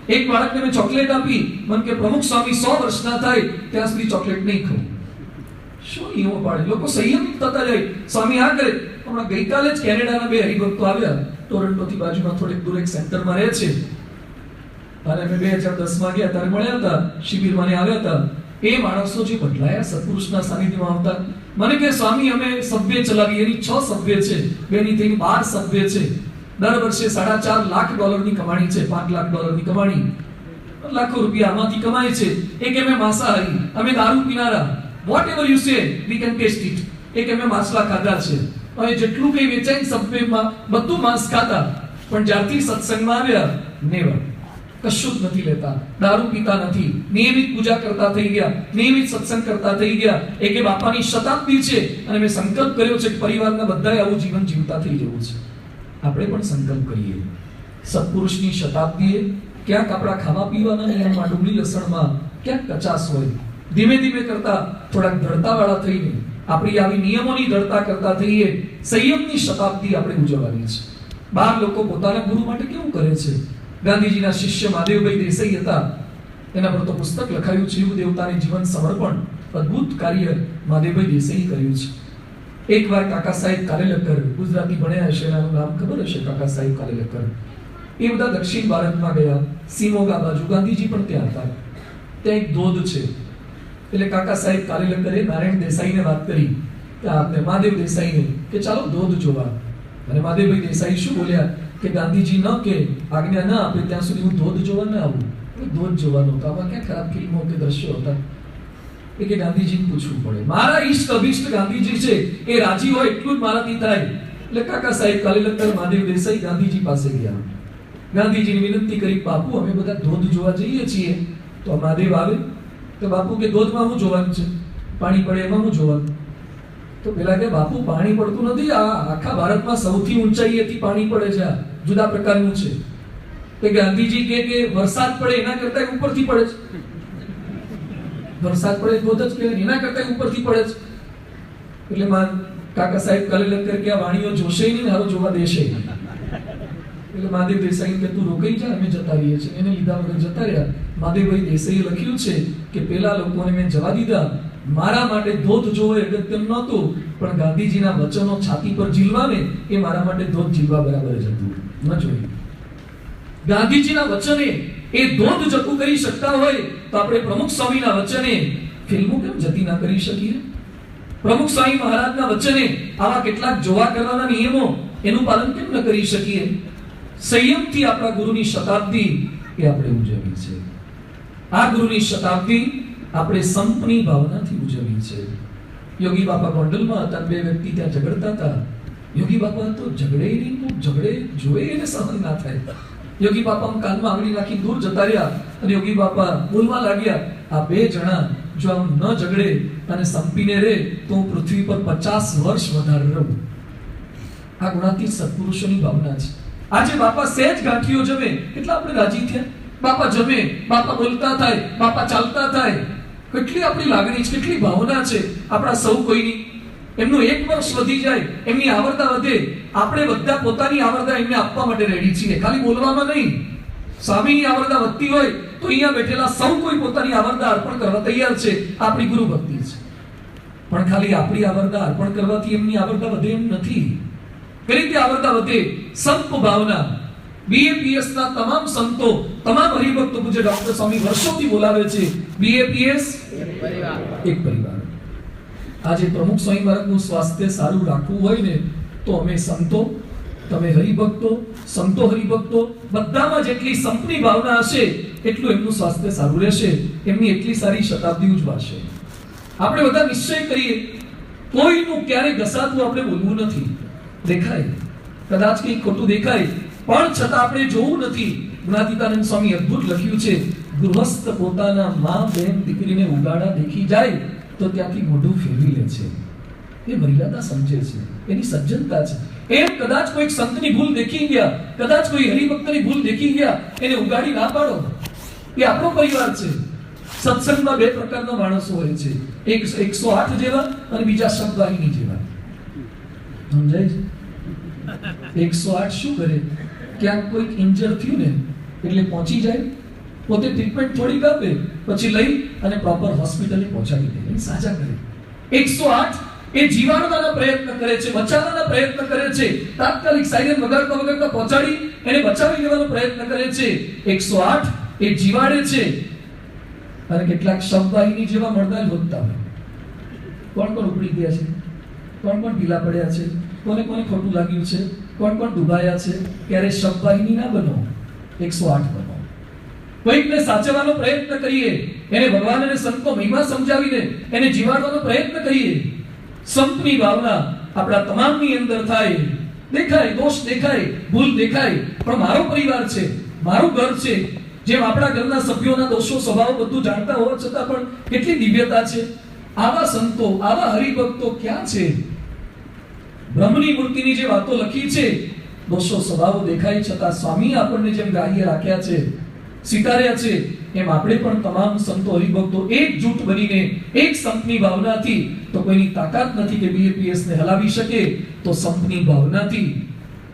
એક બાળકને મેં ચોકલેટ આપી, મને કે પ્રમુખ સ્વામી 100 વર્ષના થાય ત્યાં સુધી ચોકલેટ નહીં ખાવું. શું નિયમો પાડે? લોકો સંયમિત થતા જાય. સ્વામી આ કરે. હમણાં ગઈકાલે જ કેનેડાના 2 હરિભક્તો આવ્યા, ટોરન્ટોથી બાજુમાં થોડેક દૂર એક સેન્ટરમાં રહે છે, અને મેં 2010માં ગયા ત્યારે મળ્યા હતા, શિબિરમાં આવ્યા હતા. એ માણસો જે બદલાયા સત્પુરુષના સાનિધ્યમાં આવતા, મને કે સ્વામી અમે સભ્ય ચલાવી, એની 6 સભ્ય છે, બેની થઈ 12 સભ્ય છે. દર વર્ષે $4.5 લાખ કમાણી છે, $5 લાખ કમાણી, લાખો રૂપિયા આમાંથી કમાય છે. એક અમે માંસાહારી, અમે દારૂ પીનારા, vote ever you say we can test it. એક અમે માછલા ખાધા છે, અને જેટલું કઈ વેચાય સભ્યમાં બધું માંસ ખાતા, પણ જ્યારથી સત્સંગમાં આવ્યા નેવર, કશું જ નથી લેતા, દારૂ પીતા નથી, નિયમિત પૂજા કરતા થઈ ગયા, નિયમિત સત્સંગ કરતા થઈ ગયા. કે બાપાની શતાબ્દી છે અને મેં સંકલ્પ કર્યો છે કે પરિવારના બધાએ આવું જીવન જીવતા થઈ જવું છે. આપણે પણ સંકલ્પ કરીએ. સત્પુરુષની શતાબ્દીએ ક્યાંક આપણા ખાવા પીવાના નિયમમાં, ડુંગળી લસણમાં ક્યાંક કચાશ હોય. ધીમે ધીમે કરતા થોડાક દ્રઢતાવાળા થઈને આપણી આવી નિયમોની દ્રઢતા કરતા થઈએ. સંયમની શતાબ્દી આપણે ઉજવવાની છે. 12 લોકો પોતાના ગુરુ માટે કેવું કરે છે. ગાંધીજીના શિષ્ય મહાદેવભાઈ દેસાઈ હતા, એના પર તો પુસ્તક લખાયું છે, યુગ દેવતાને જીવન સમર્પણ. અદ્ભુત કાર્ય મહાદેવભાઈ દેસાઈ કર્યું છે. એકવાર કાકા સાહેબ કાલેલકર, ગુજરાતી ભણ્યા હશે, એનું નામ ખબર હશે, કાકા સાહેબ કાલેલકર. એ બધા દક્ષિણ ભારતમાં ગયા, સિમોગા બાજુ, ગાંધીજી પણ ત્યાં હતા. ત્યાં એક ધોધ છે, એટલે કાકા સાહેબ કાલેલકરે નારાયણ દેસાઈને વાત કરી કે આપને મહાદેવ દેસાઈને કે ચાલો ધોધ જોવા. અને મહાદેવભાઈ દેસાઈ શું બોલ્યા કે ગાંધીજી ન કે આજ્ઞા ના આપે ત્યાં સુધી હું ધોધ જોવા ના આવું. ધોધ જોવાનો હતો, આમાં ક્યાં ખરાબ ફિલ્મો કે દ્રશ્યો હતા. કે ગાંધીજીને પૂછવું પડે. મારા ઈષ્ટ અભિષ્ટ ગાંધીજી છે, એ રાજી હોય એટલું જ મારાથી થાય. એટલે કાકા સાહેબ કાલેલકર મહાદેવ દેસાઈ ગાંધીજી પાસે ગયા. ગાંધીજીને વિનંતી કરી, બાપુ અમે બધા ધોધ જોવા જઈએ છીએ. તો મહાદેવ આવે તો બાપુ કે ધોધમાં શું જોવાનું છે? પાણી પડે એમાં શું જોવાનું? તો પેલા કે બાપુ પાણી પડતું નથી, આ આખા ભારતમાં સૌથી ઊંચાઈએથી પાણી પડે છે, જુદા પ્રકારનું છે. કે ગાંધીજી કે વરસાદ પડે એના કરતા ઉપરથી પડે છે. વરસાદ પડે ધોધ જ કહેવાય, એના કરતા ઉપરથી પડે છે. એટલે કાકા સાહેબ કાલેલકર કે આ વાણીઓ જોશે નહીં ને હારો જોવા દેશે. એટલે મહાદેવ દેસાઈ કે તું રોકાઈ જા, અમે જતા રહીએ છીએ. એને લીધા વગર જતા રહ્યા. મહાદેવભાઈ દેસાઈએ લખ્યું છે કે પેલા લોકોને મેં જવા દીધા, મારા માટે ધોધ જોવો એ અગત્યનું નહોતું, પણ ગાંધીજીના વચનો છાતી પર ઝીલવાને એ મારા માટે ધોધ ઝીલવા બરાબર જ હતું. ન જોયું ગાંધીજીના વચને એ ધોધ જતું કરી શકતા હોય તો આપણે પ્રમુખ સ્વામીના વચને ફિલ્મો કેમ જતી ના કરી શકીએ? પ્રમુખ સ્વામી મહારાજના વચને આવા કેટલાક જોવા કરવાના નિયમો એનું પાલન કેમ ન કરી શકીએ? સંયમથી આપણા ગુરુની શતાબ્દી એ આપણે ઉજવી છે. આ ગુરુની શતાબ્દી આપણે સંપની ભાવનાથી ઉજવી છે. યોગી બાપા ગોંડલમાં હતા, 2 વ્યક્તિ ત્યાં ઝઘડતા હતા. યોગી બાપા તો ઝઘડે નહીં, ઝઘડે જોઈ એને સહન ના થાય. યોગી બાપા કાનમાં આંગળી નાખી દૂર જતા રહ્યા અને યોગી બાપા બોલવા લાગ્યા, આ 2 જણા જો આમ ન ઝઘડે અને સંપીને રહે તો હું પૃથ્વી પર 50 વર્ષ વધારે રહું. આ ગુણાતીત સત્પુરુષોની ભાવના છે. આજે બાપા સહેજ ગાંઠીઓ જમે કેટલા આપણે રાજી થયા. બાપા જમે, બાપા બોલતા થાય, બાપા ચાલતા થાય, કેટલી આપણી લાગણી છે, કેટલી ભાવના છે આપણા સૌ કોઈની. એમનું 1 વર્ષ વધી જાય, એમની આવરદા વધે, આપણે બધા પોતાની આવરદા એમને આપવા માટે રેડી છીએ, ખાલી બોલવામાં નહીં. સ્વામીની આવરદા વધતી હોય તો અહીંયા બેઠેલા સૌ કોઈ પોતાની આવરદા અર્પણ કરવા તૈયાર છે. આપણી ગુરુ ભક્તિ છે. પણ ખાલી આપણી આવરદા અર્પણ કરવાથી એમની આવરદા વધે એમ નથી. કઈ રીતે આવરદા વધે? સંત ભાવના. BAPS ના તમામ સંતો, તમામ હરિભક્તો પૂજ્ય ડોક્ટર સ્વામી વર્ષોથી બોલાવે છે, BAPS એક પરિવાર. આજે પ્રમુખ સ્વામી મહારાજનું સ્વાસ્થ્ય સારું રાખવું હોય ને તો અમે સંતો, તમે હરિભક્તો, સંતો હરિભક્તો બધામાં જેટલી સંતની ભાવના હશે એટલું એમનું સ્વાસ્થ્ય સારું રહેશે, એમની એટલી સારી શતાબ્દી ઉજવાશે. આપણે બધા નિશ્ચય કરીએ, કોઈનું ક્યારે ઘસાતું આપણે બોલવું નથી. દેખાય કદાચ કંઈ ખોટું દેખાય પણ છતાં આપણે જોવું નથી. ગુણાતીતાનંદ સ્વામી અદ્ભુત લખ્યું છે, ગૃહસ્થ પોતાના માં બહેન દીકરીને ઉગાડા દેખી જાય તો ત્યાંથી મોઢું ફેરવી લે છે. એ મર્યાદા સમજે છે, એની સજ્જનતા છે. એમ કદાચ કોઈ સંતની ભૂલ દેખી ગયા, કદાચ કોઈ હરિભક્તની ભૂલ દેખી ગયા, એને ઉગાડી ના પાડો. એ આપણો પરિવાર છે. સત્સંગમાં 2 પ્રકારના માણસો હોય છે, એક 108 જેવા અને બીજા શબ્દવાહિની જેવા. સમજાય છે? 108 શું કરે? ક્યાંક કોઈક ઇન્જર થયું ને એટલે પહોંચી જાય, પોતે ટ્રીટમેન્ટ થોડીક આપે, પછી લઈ અને પ્રોપર હોસ્પિટલે પહોંચાડી દે, એને સાજા કરે. 108 એ જીવાડવાના પ્રયત્ન કરે છે, બચાવવાના પ્રયત્ન કરે છે, તાત્કાલિક સાયરન વગાડતા વગાડતા પહોંચાડી એને બચાવી લેવાનો પ્રયત્ન કરે છે. 108 એ જીવાડે છે. અને કેટલાક શબ્દવાહિની જેવા મળતા હોતા હોય. કોણ કોણ ઉપડી ગયા છે? કોણ કોણ ઢીલા પડ્યા છે? કોને કોને ખોટું લાગ્યું છે? કોણ કોણ ડૂબાયા છે? ત્યારે શબ્દવાહિની ના બનો, 108 બનો. કોઈકને સાચવવાનો પ્રયત્ન કરીએ, એને ભગવાન અને સંતનો મહિમા સમજાવીને એને જીવાડવાનો પ્રયત્ન કરીએ. સંતની ભાવના આપણા તમામની અંદર થાય. દેખાય દોષ દેખાય, ભૂલ દેખાય, પણ મારો પરિવાર છે, મારું ઘર છે. જેમ આપણા ઘરના સભ્યોના દોષો સ્વભાવ બધું જાણતા હોવા છતાં પણ કેટલી દિવ્યતા છે. આવા સંતો, આવા હરિભક્તો ક્યાં છે? બ્રહ્મની મૂર્તિની જે વાતો લખી છે, દોષો સ્વભાવ દેખાય છતાં સ્વામી આપણને જેમ ગ્રાહ્ય રાખ્યા છે, સ્વીકાર્યા છે, એમ આપણે પણ તમામ સંતો હરિભક્તો એકજૂટ બનીને એક સંતની ભાવનાથી, તો કોઈની તાકાત નથી કે BAPS ને હલાવી શકે, તો સંતની ભાવનાથી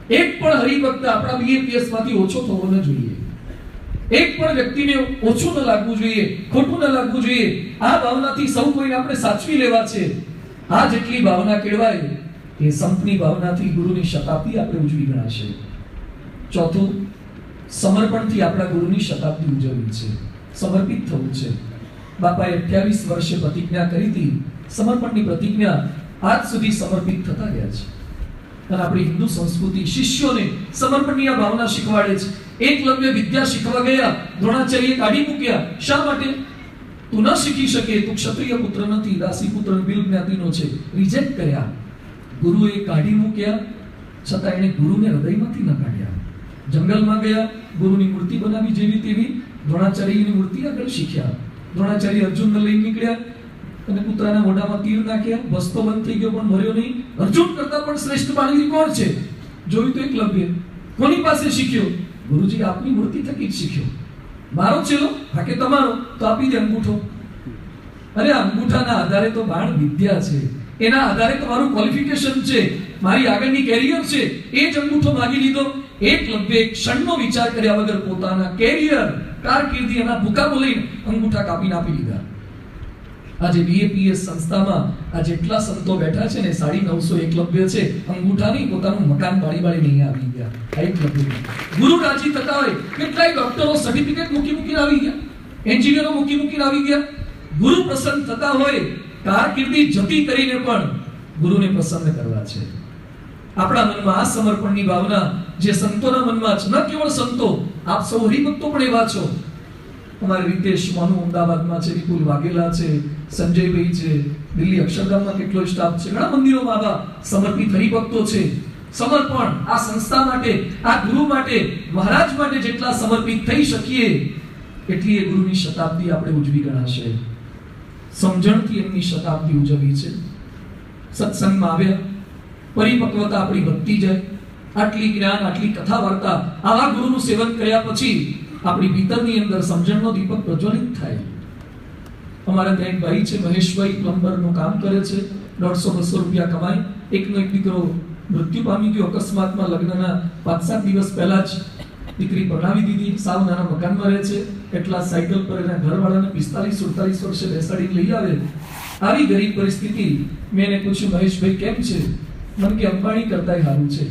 એક પણ હરિભક્ત આપણા BAPS માંથી ઓછો થવો ન જોઈએ. એક પણ વ્યક્તિને ઓછું ન લાગવું જોઈએ, ખોટું ન લાગવું જોઈએ. આ ભાવનાથી સૌ કોઈને આપણે સાચવી લેવા છે. આ જેટલી ભાવના કેળવાય એ સંતની ભાવનાથી ગુરુની શતાબ્દી આપણે ઉજવી ગણાશે. ચોથું, સમર્પણથી આપણા ગુરુની શતાબ્દી ઉજવવી છે, સમર્પિત થવું છે. બાપાએ 28 વર્ષે પ્રતિજ્ઞા કરી હતી, સમર્પણની પ્રતિજ્ઞા આજ સુધી સમર્પિત થતા ગયા છે. અને આપણી હિન્દુ સંસ્કૃતિ શિષ્યોને સમર્પણની આ ભાવના શીખવાડે છે. એકલવ્ય વિદ્યા શીખવા ગયા, દ્રોણાચાર્યએ કાઢી મૂક્યા. શા માટે? તું ન શીખી શકે, તું ક્ષત્રિય પુત્ર નથી, દાસી પુત્ર બિલ જ્ઞાતિનો છે. રિજેક્ટ કર્યા. ગુરુએ કાઢી મૂક્યા, છતાં એણે ગુરુને હૃદયમાંથી ન કાઢ્યા. જંગલમાં ગયા, ગુરુની મૂર્તિ બનાવી જેવી તેવી, દ્રોણાચાર્યની મૂર્તિ આગળ શીખ્યા. દ્રોણાચાર્ય અર્જુનને લઈને નીકળ્યા અને પુત્રના મોઢામાં તીર નાખ્યા, બસતો બંધ થઈ ગયો પણ મર્યો નહીં. અર્જુન કરતા પણ શ્રેષ્ઠ બાણવીર કોણ છે? જોયું તો એકલવ્ય. કોની પાસે શીખ્યો? ગુરુજી આપની મૂર્તિ થકી જ શીખ્યો. મારો ચેલો હા કે તમારો? તો આપી દે અંગૂઠો. અરે અંગૂઠાના આધારે તો બાણ વિદ્યા છે, એના આધારે તો મારું ક્વોલિફિકેશન છે, મારી આગળની કેરિયર છે. એ જ અંગૂઠો માગી લીધો. એકલવ્ય ક્ષણનો વિચાર કર્યા વગર પોતાના કેરિયર, કારકિર્દી એના ભૂકા બોલીને અંગૂઠા કાપીને આપી દીધા. આજે BAPS સંસ્થામાં આ જેટલા સંતો બેઠા છે ને 950 એકલવ્ય છે. અંગૂઠાની પોતાનું મકાન બાળી નહીં આવી ગયા. આ એકલવ્ય. ગુરુ રાજી થતા હોય, કેટલાય ડોક્ટરો સર્ટિફિકેટ મૂકીને આવી ગયા, એન્જિનિયરો મૂકીને આવી ગયા. ગુરુ પ્રસન્ન થતા હોય, કારકિર્દી જતી કરીને પણ ગુરુને પ્રસન્ન કરવા છે. આપણા મનમાં આ સમર્પણની ભાવના જે સંતોના મનમાં છે, ન કેવળ સંતો, આપ સૌ હરિભક્તો પણ એવા છો. અમારે રીતેશ માનુ અમદાવાદમાં છે, વિપુલ વાઘેલા છે, સંજયભાઈ છે, દિલ્હી અક્ષરધામમાં કેટલો સ્ટાફ છે, ઘણા મંદિરોમાં આવા સમર્પિત હરિભક્તો છે. સમર્પણ આ સંસ્થા માટે, આ ગુરુ માટે, મહારાજ માટે જેટલા સમર્પિત થઈ શકીએ એટલી એ ગુરુની શતાબ્દી આપણે ઉજવી ગણાશે. સમજણથી એમની શતાબ્દી ઉજવી છે. સત્સંગમાં આવ્યા, પરિપક્વતા આપણી વધતી જાય, આટલી જ્ઞાન, આટલી કથા વાર્તા, આવા ગુરુનું સેવન કર્યા પછી આપણી ભીતરની અંદર સમજણનો દીપક પ્રજ્વલિત થાય. અમારા ત્યાં એક ભાઈ છે, મહેશભાઈ, પ્લમ્બરનું કામ કરે છે, 150-200 રૂપિયા કમાય. એકનો એક દીકરો મૃત્યુ પામી ગયો અકસ્માતમાં. લગ્નના 5-7 દિવસ પહેલા જ દીકરી પરણાવી દીધી, સાવ નાના મકાનમાં રહે છે. એટલા સાયકલ પર એના ઘરવાળાને 45-47 વર્ષે બેસાડીને લઈ આવે. આવી ગરીબ પરિસ્થિતિ. મેં એને પૂછ્યું, મહેશભાઈ કેમ છે? મને કે અંબાણી કરતાંય સારું છે.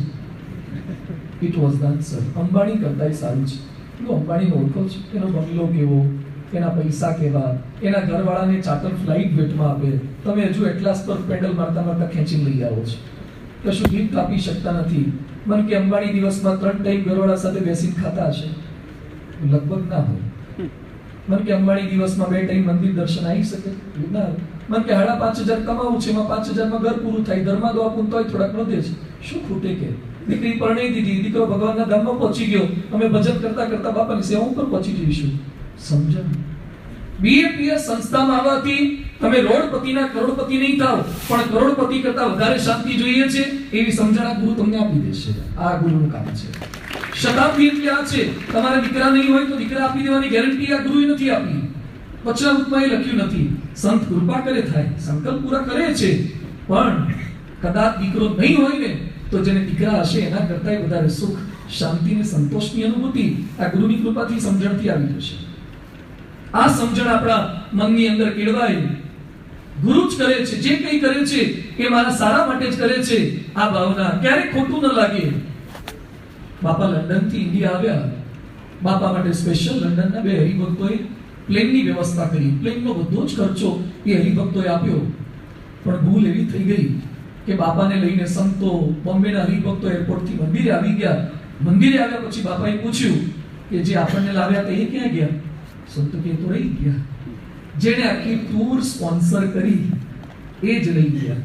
It was the answer. Ambani કરતાંય સારું છે. અંબાણીને ઓળખો છો? એનો બંગલો કેવો, એના પૈસા કેવા, એના ઘરવાળાને ચાર્ટર ફ્લાઇટ ભેટમાં આપે, તમે હજુ એટલા પર પેડલ મારતા મારતા ખેંચીને લઈ આવો છો. કશું ગિફ્ટ આપી શકતા નથી. મને કે અંબાણી દિવસમાં 3 ટાઈમ ઘરવાળા સાથે બેસીને ખાતા હશે? લગભગ ના હોય. મને કે અંબાણી દિવસમાં 2 ટાઈમ મંદિર દર્શન આવી શકે? ના. મને કે 5,500 કમાવું છે, એમાં 5,000માં ઘર પૂરું થાય, ધર્મા દો આપું તોય થોડાક વધે છે. શું ખૂટે? કે દીકરી પરણાઈ દીધી, દીકરો ભગવાનના ધામમાં પહોંચી ગયો, અમે ભજન કરતા કરતા બાપાની સેવા ઉપર પહોંચી જઈશું. સમજણ. બીએપીએસ સંસ્થામાં આવવાથી તમે રોડપતિના કરોડપતિ નહીં થાવ, પણ કરોડપતિ કરતા વધારે શાંતિ જોઈએ છે એવી સમજણ આ ગુરુ તમને આપી દેશે. આ ગુરુનું કામ છે. શતાબ્દી એટલે આ છે. તમારા દીકરા નહીં હોય તો દીકરા આપી દેવાની ગેરંટી આ ગુરુએ નથી આપી. વચનામૃતમાં એ લખ્યું નથી. સંત કૃપા કરે થાય, સંકલ્પ પૂરા કરે છે, પણ કદાચ દીકરો નહીં હોય ને તો જેને દીકરા હશે એના કરતાંય વધારે સુખ, શાંતિ અને સંતોષની અનુભૂતિ આ ગુરુની કૃપાથી, સમજણથી આવી જશે. આ સમજણ આપણા મનની અંદર કેળવાય. ગુરુ જ કરે છે, જે કંઈ કરે છે એ મારા સારા માટે જ કરે છે. આ ભાવના ક્યારેક ખોટું ન લાગે. બાપા લંડન થી ઇન્ડિયા આવ્યા. બાપા માટે સ્પેશિયલ લંડનના 2 હરિભક્તોએ પ્લેનની વ્યવસ્થા કરી. પ્લેનનો બધો જ ખર્ચો એ હરિભક્તોએ આપ્યો. પણ ભૂલ એવી થઈ ગઈ કે બાપાને લઈને સંતો, બોમ્બેના હરિભક્તો એરપોર્ટથી મંદિરે આવી ગયા. મંદિરે આવ્યા પછી બાપાએ પૂછ્યું કે જે આપણને લાવ્યા તે ક્યાં ગયા? સંતો કે તો રહી ગયા. જેને આખી ટૂર સ્પોન્સર કરી એ જ રહી ગયા.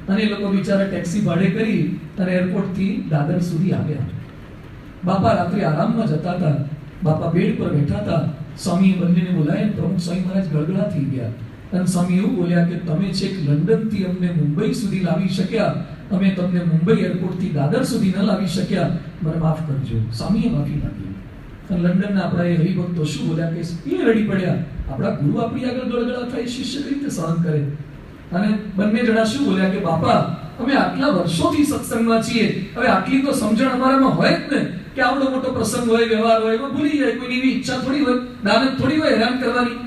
અને એ લોકો બિચારા ટેક્સી ભાડે કરી અને એરપોર્ટથી દાદર સુધી આવ્યા. બાપા રાત્રે આરામમાં જતા હતા. બાપા બેડ પર બેઠા હતા. સ્વામીએ બંનેને બોલાવ્યા. પ્રમુખ સ્વામી મહારાજ ગળગળા થઈ ગયા અને સ્વામી એવું બોલ્યા કે તમે છેક લંડનથી અમને મુંબઈ સુધી લાવી શક્યા, અમે તમને મુંબઈ એરપોર્ટથી દાદર સુધી ન લાવી શક્યા, મને માફ કરજો. સ્વામીએ માફી માંગી. અને લંડનના આપણા એ હરિભક્તો શું બોલ્યા કે એ રડી પડ્યા. આપણા ગુરુ આપણી આગળ ગળગળા થાય, શિષ્ય કઈ રીતે સહન કરે? અને બંને જણા શું બોલ્યા કે બાપા અમે આટલા વર્ષોથી સત્સંગમાં છીએ, હવે આટલી તો સમજણ અમારામાં હોય જ ને કે આવડો મોટો પ્રસંગ હોય, વ્યવહાર હોય, એમાં ભૂલી જાય. કોઈ એવી ઈચ્છા થોડી હોય, દાનત થોડી હોય હેરાન કરવાની.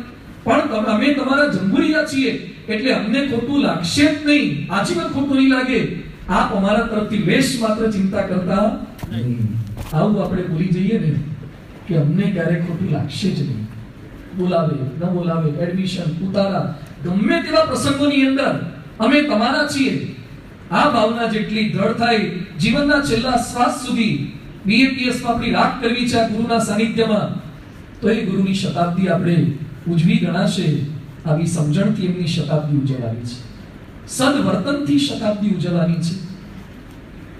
પણ અમે તમારા જંબુરિયા છીએ એટલે અમને ખોટું લાગશે જ નહીં, આજીવન ખોટું નહીં લાગે. આપ અમારા તરફથી લેશ માત્ર ચિંતા કરતા નહીં. આવું આપણે ભૂલી જઈએ ને કે અમને ક્યારેક ખોટું લાગશે જ નહીં. બોલાવે ન બોલાવે, એડમિશન, ઉતારા, ગમે તેવા પ્રસંગોની અંદર અમે તમારા છીએ. આ ભાવના જેટલી દ્રઢ થાય, જીવનના છેલ્લા શ્વાસ સુધી બીએપીએસમાં આપણી રાખ કરવી છે આ ગુરુના સાનિધ્યમાં, તો એ ગુરુની શતાબ્દી આપણે ઉજવી ગણાશે. આવી સમજણથી એમની શતાબ્દી ઉજવવાની છે. સદવર્તનથી શતાબ્દી ઉજવવાની છે.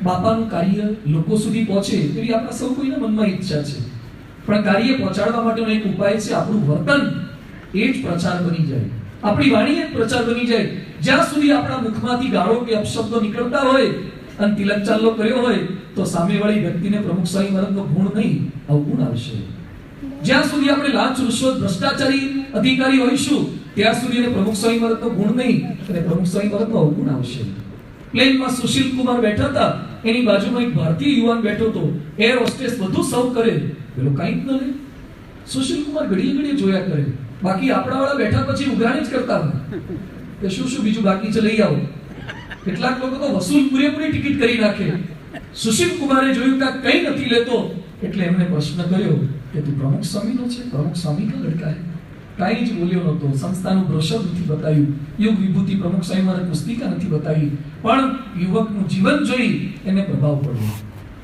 બાપાનું કાર્ય લોકો સુધી પહોંચે એવી આપણા સૌ કોઈના મનમાં ઈચ્છા છે. પણ કાર્ય પહોંચાડવા માટેનો એક ઉપાય છે આપણું વર્તન. એ જ પ્રચાર બની જાય. આપણી વાણી એ પ્રચાર બની જાય. જ્યાં સુધી આપણા મુખમાંથી ગાળો કે અપશબ્દો નીકળતા હોય અને તિલક ચાલ્લો કર્યો હોય તો સામેવાળી વ્યક્તિને પ્રમુખ સ્વામી મહારાજનો ગુણ નહીં, અવગુણ આવશે. જ્યાં સુધી આપણે લાંચ, રૂશ્વત, ભ્રષ્ટાચારી અધિકારી હોઈશું ત્યાં સુધી એને પ્રમુખ સ્વામી મહારાજનો ગુણ નહીં અને પ્રમુખ સ્વામી મહારાજનો અવગુણ આવશે. પ્લેનમાં સુશીલ કુમાર બેઠા હતા, એની બાજુમાં એક ભારતીય યુવાન બેઠો હતો. એર હોસ્ટેસ બધું સર્વ કરે, પેલો કંઈ જ ન લે. સુશીલ કુમાર ઘડીએ ઘડીએ જોયા કરે. બાકી આપણા વાળા બેઠા પછી ઉઘરાણી જ કરતા હોય કે શું શું બીજું બાકી છે લઈ આવો. કેટલાક લોકો તો વસૂલ પૂરેપૂરી ટિકિટ કરી નાખે. સુશીલ કુમારે જોયું કે કંઈ નથી લેતો એટલે એમણે પ્રશ્ન કર્યો કે તું પ્રમુખ સ્વામીનો છે? પ્રમુખ સ્વામી કા લડકા હે? કાંઈ જ બોલ્યો નહોતો. સંસ્થાનું બ્રોશર નથી બતાવ્યું, યોગ વિભૂતિ પ્રમુખ સ્વામી મારે પુસ્તિકા નથી બતાવી, પણ યુવકનું જીવન જોઈ એને પ્રભાવ પડ્યો.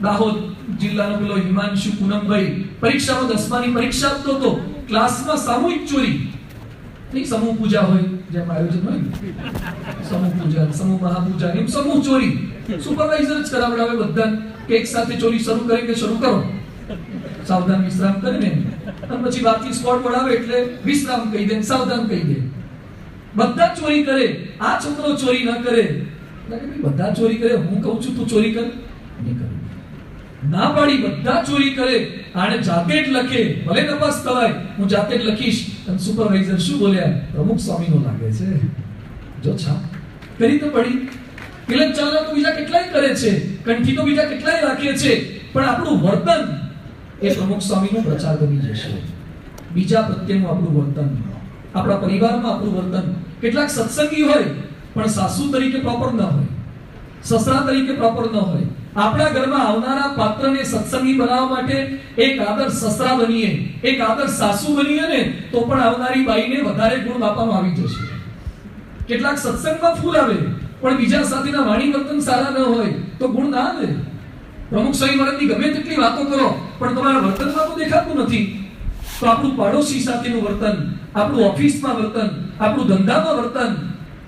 દાહોદ જિલ્લાનો પેલો હિમાંશુ પૂનમભાઈ પરીક્ષામાં 10માની પરીક્ષા આપતો હતો. ક્લાસમાં સામૂહિક ચોરી, નહીં સમૂહ પૂજા હોય જેમ આયોજન હોય ને, સમૂહ પૂજા, સમૂહ મહાપૂજા, એમ સમૂહ ચોરી સુપરવાઇઝર જ કરાવડાવે બધા કે એક સાથે ચોરી શરૂ કરી કે શરૂ કરો, સાવધાન વિશ્રામ કરીને, અને પછી બાકી સ્કોટ બોલાવે એટલે વિશ્રામ કહી દે, સાવધાન કહી દે. બધા ચોરી કરે, આ છોકરો ચોરી ન કરે. એટલે કે ભાઈ બધા ચોરી કરે, હું કહું છું તું ચોરી કર, નહીં કરું. ના પાડી બધા ચોરી કરે, આને જાતે જ લખે, ભલે તપાસ થવાય, હું જાતે જ લખીશ. અને સુપરવાઇઝર શું બોલ્યા? પ્રમુખ સ્વામીનો લાગે છે, જો છાપ કરી તો પડી. તિલક ચાલના તો બીજા કેટલાય કરે છે, કંઠી તો બીજા કેટલાય રાખે છે, પણ આપણું વર્તન એ પ્રમુખ સ્વામીનો પ્રચાર બની જશે. બીજા પ્રત્યેનું આપણું વર્તન, આપણા પરિવારમાં આપણું વર્તન. કેટલાક સત્સંગી હોય પણ સાસુ તરીકે પ્રોપર ન હોય, સસરા તરીકે પ્રોપર ન હોય. આપણા ઘરમાં આવનારા પાત્રને સત્સંગી બનાવવા માટે એક આદર્શ સસરા બનીએ, એક આદર્શ સાસુ બનીએ ને તો પણ આવનારી બાઈને વધારે ગુણ આપવામાં આવી જશે. કેટલાક સત્સંગમાં ફૂલ આવે પણ બીજા સાથેના વાણી વર્તન સારા ન હોય તો ગુણ ના આવે. પ્રમુખ સ્વામી મહારાજની ગમે તેટલી વાતો કરો પણ તમારા વર્તનમાં તો દેખાતું નથી. તો આપણું પાડોશી સાથેનું વર્તન, આપણું ઓફિસમાં વર્તન, આપણું ધંધામાં વર્તન,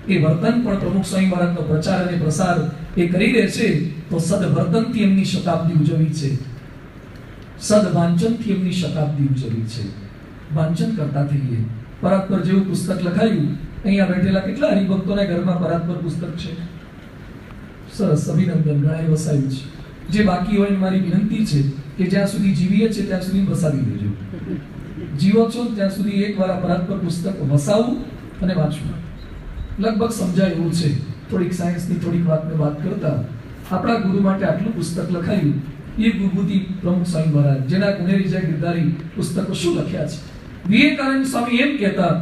એ વર્તન પણ પ્રમુખ સ્વામી મહારાજનો પ્રચાર અને પ્રસાર એ કરી રહે છે. તો સદવર્તનથી એમની શતાબ્દી ઉજવી છે, સદવાંચનથી એમની શતાબ્દી ઉજવી છે. વાંચન કરતા થઈએ. પરાત્પર જેવું પુસ્તક લખાયું, અહીંયા બેઠેલા કેટલા હરિભક્તોના ઘરમાં પરાત્પર પુસ્તક છે? સરસ, અભિનંદન, ઘણાએ વસાવ્યું છે. જે બાકી હોય મારી વિનંતી છે કે જ્યાં સુધી જીવીએ છે ત્યાં સુધી વસાવી દેજો. જીવો છો ત્યાં સુધી એકવાર આ પરાત્પર પુસ્તક વસાવું અને વાંચવું. લગભગ સમજાય એવું છે. થોડીક સાયન્સની થોડીક વાત કરતા આપણા ગુરુ માટે આટલું પુસ્તક લખાયું. એ વિભૂતિ પ્રમુખ સ્વામી મહારાજ, જેના ગુનેરી જય ગિરધારી પુસ્તકો શું લખ્યા છે. વિવેકાનંદ સ્વામી એમ કહેતા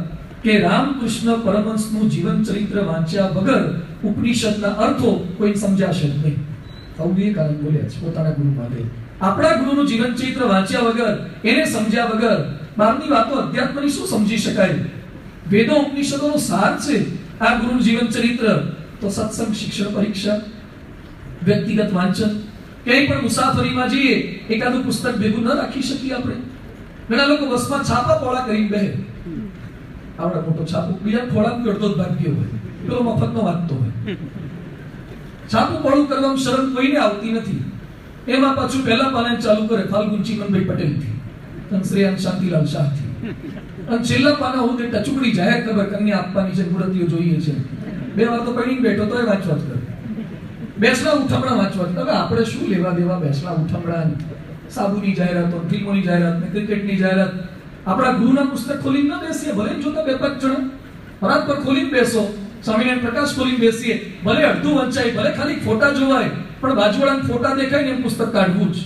કે રામકૃષ્ણ પરમહંસનું જીવન ચરિત્ર વાંચ્યા વગર ઉપનિષદના અર્થો કોઈ સમજાશે જ નહીં. આવું વિવેકાનંદ બોલ્યા છે પોતાના ગુરુ માટે. આપણા ગુરુનું જીવન ચરિત્ર વાંચ્યા વગર, એને સમજ્યા વગર બહારની વાતો અધ્યાત્મની શું સમજી શકાય? વેદો ઉપનિષદોનો સાર છે આ ગુરુનું જીવન ચરિત્ર. તો સત્સંગ, શિક્ષણ, પરીક્ષા, વ્યક્તિગત વાંચન, ક્યાંય પણ મુસાફરીમાં જઈએ એકાદું પુસ્તક ભેગું ન રાખી શકીએ આપણે? ઘણા લોકો બસમાં છાપા પોળા કરીને બેહે. આવડા મોટો છાપો બીજા ખોળામાં અડધો જ ભાગ ગયો હોય, પેલો મફતનો વાંચતો હોય. છાપું પોળું કરવામાં શરમ કોઈને આવતી નથી. એમાં પાછું પહેલા પાને ચાલુ કરે ફાલ્ગુન ચીમનભાઈ પટેલથી અને શ્રેયાન શાંતિલાલ શાહથી, અને છેલ્લા પાના હું તે ટચુકડી જાહેર ખબર કન્યા આપવાની છે, મૂર્તિઓ જોઈએ છે. 2 વાર તો પડીને બેઠો તોય વાંચવા જ કરે. બેસલા ઉઠમણા વાંચવા. હવે આપણે શું લેવા દેવા બેસલા ઉઠમણા, સાબુની જાહેરાતો, ફિલ્મોની જાહેરાત, ક્રિકેટની જાહેરાત. આપણા ગુરુના પુસ્તક ખોલીને ન બેસીએ, ભલે જોતા 2-5 જણા. પરાત્પર ખોલીને બેસો, સ્વામિનારાયણ પ્રકાશ ખોલીને બેસીએ, ભલે અડધું વંચાય, ભલે ખાલી ફોટા જોવાય, પણ બાજુવાળાના ફોટા દેખાય ને એમ પુસ્તક કાઢવું જ.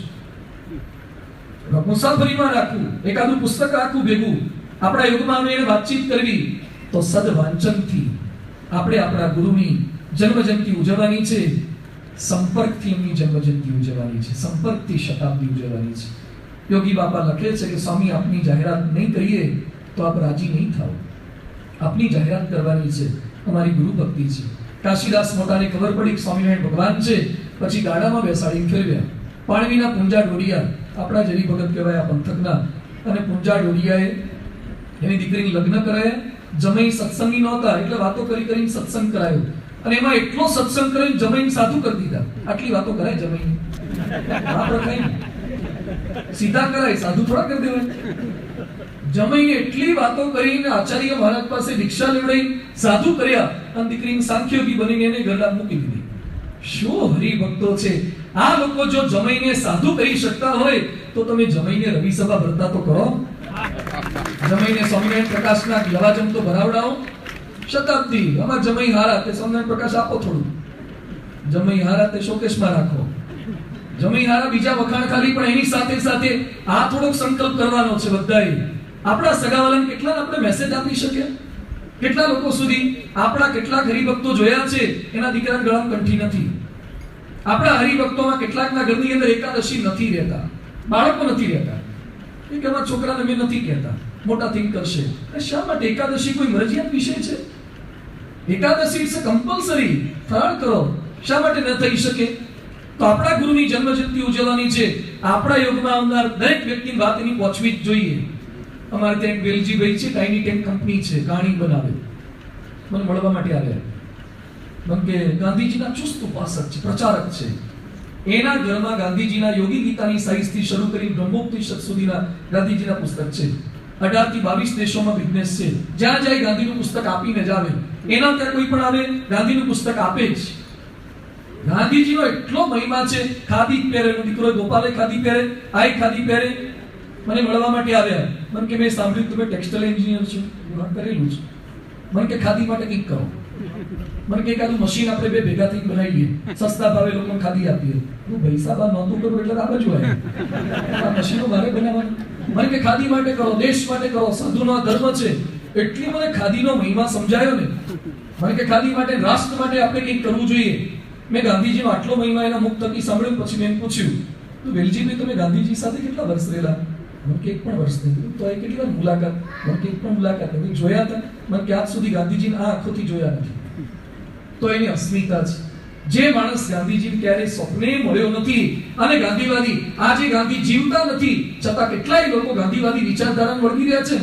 મુસાફરીમાં રાખવું, એકાદું પુસ્તક રાખવું ભેગું. આપણા યુગમાં એને વાતચીત કરવી. તો સદવાંચનથી આપણે આપણા ગુરુની જન્મજયંતિ ઉજવવાની છે. સંપર્કથી એમની જન્મજયંતિ ઉજવવાની છે. સંપર્કથી શતાબ્દી ઉજવવાની છે. યોગી બાપા લખે છે કે સ્વામી આપની જાહેરાત નહીં કરીએ તો આપ રાજી નહીં થાઓ. આપની જાહેરાત કરવાની છે. અમારી ગુરુ ભક્તિ છે. કાશીદાસ મોટાને ખબર પડી કે સ્વામિનારાયણ ભગવાન છે, પછી ગાડામાં બેસાડીને ફેરવ્યા. પાણવીના પૂંજા ડોડિયા, આપણા જેવી ભગત કહેવાય આ પંથકના, અને પૂંજા ડોડિયાએ એની દીકરીને લગ્ન કરાયા. જમાઈ સત્સંગી નહોતા એટલે વાતો કરી કરીને સત્સંગ કરાયો, અને એમાં એટલો સત્સંગ કરીને જમાઈને સાધુ કરી દીધા. આટલી વાતો કરાય જમાઈને? સીધા કરાય, સાધુ થોડા કરી દેવાય. જમાઈને એટલી વાતો કરીને આચાર્ય મહારાજ પાસે દીક્ષા લેવડાઈ સાધુ કર્યા, અને દીકરીને સાંખ્યોગી બનીને એને ગરડા મૂકી દીધી. શું હરિભક્તો છે આ લોકો! જો જમાઈને સાધુ કરી શકતા હોય તો તમે જમાઈને રવિ સભા ભરતા તો કરો. જમાઈને સ્વામિનારાયણ પ્રકાશના લવાજમ તો ભરાવડાવો. શતાબ્દી આમાં જમાઈ હારા તે સ્વામિનારાયણ પ્રકાશ આપો, થોડું જમાઈ હારા તે શોકેશમાં રાખો. જમાઈ હારા બીજા વખાણ ખાલી, પણ એની સાથે સાથે આ થોડોક સંકલ્પ કરવાનો છે બધાએ. આપણા સગાવાલાને કેટલા આપણે મેસેજ આપી શકીએ? કેટલા લોકો સુધી આપણા કેટલાક હરિભક્તો જોયા છે એના દીકરાના ગળામાં કંઠી નથી. આપણા હરિભક્તોમાં કેટલાકના ઘરની અંદર એકાદશી નથી રહેતા, બાળકો નથી રહેતા. એ કે અમારા છોકરાને મેં નથી કહેતા, મોટા થિંક કરશે. શા માટે? એકાદશી કોઈ મરજિયાત વિષય છે? Ekadashi it's compulsory. ફરાળ કરો. શા માટે ન થઈ શકે? તો આપણા ગુરુની જન્મજયંતિ ઉજવવાની છે. આપણા યોગમાં આવનાર દરેક વ્યક્તિની વાત એની પહોંચવી જ જોઈએ. અમારે ત્યાં એક વેલજીભાઈ છે, ટાઈની ટેન્ક કંપની છે, કાણી બનાવે. મને મળવા માટે આવ્યા. મને કે ગાંધીજીના ચુસ્ત ઉપાસક છે, પ્રચારક છે. એના ઘરમાં ગાંધીજીના યોગી ગીતાની સાઈઝથી શરૂ કરી બ્રહ્મોપનિષદ સુધીના ગાંધીજીના પુસ્તક છે. 18 થી 22 દેશોમાં બિઝનેસ છે. જ્યાં જાય ગાંધીનું પુસ્તક આપીને જ આવે. એના ત્યાં કોઈ પણ આવે ગાંધીનું પુસ્તક આપે જ. ગાંધીજીનો એટલો મહિમા છે. ખાદી પહેરે, દીકરો ગોપાલે ખાદી પહેરે, આઈ ખાદી પહેરે. મને મળવા માટે આવ્યા. મને કે મેં સાંભળ્યું તમે ટેક્સટાઇલ એન્જિનિયર છો. મેં કરેલું છે. મને કે ખાદી માટે કંઈક કરો. મને કે એકાદું મશીન આપણે બે ભેગા થઈને બનાવીએ, સસ્તા ભાવે લોકોને ખાદી આપીએ. હું પૈસા બા નહોતું કરું એટલે આ બાજુ આવ્યા. આ મશીનો મારે બનાવવાનું. મને કે ખાદી માટે કરો, દેશ માટે કરો, સાધુનો ધર્મ છે. એટલી મને ખાદીનો મહિમા સમજાયો ને. મને કે ખાદી માટે, રાષ્ટ્ર માટે આપણે કંઈક કરવું જોઈએ. મેં ગાંધીજીનો આટલો મહિમા એના મુખ થકી સાંભળ્યું. પછી મેં પૂછ્યું, તો વેલજીભાઈ તમે ગાંધીજી સાથે કેટલા વર્ષ રહેલા? મને કે 1 પણ વર્ષ નહીં. તો એ કેટલી વાર મુલાકાત? મને કે 1 પણ મુલાકાત નથી. જોયા હતા? મને કે આજ સુધી ગાંધીજીને આ આંખોથી જોયા નથી. તો એની અસ્મિતા છે. જે માણસ ગાંધીજીને ક્યારે સ્વપ્ને મળ્યો નથી અને ગાંધીવાદી, આજે ગાંધી જીવતા નથી છતાં કેટલાય લોકો ગાંધીવાદી વિચારધારાને વળગી રહ્યા છે.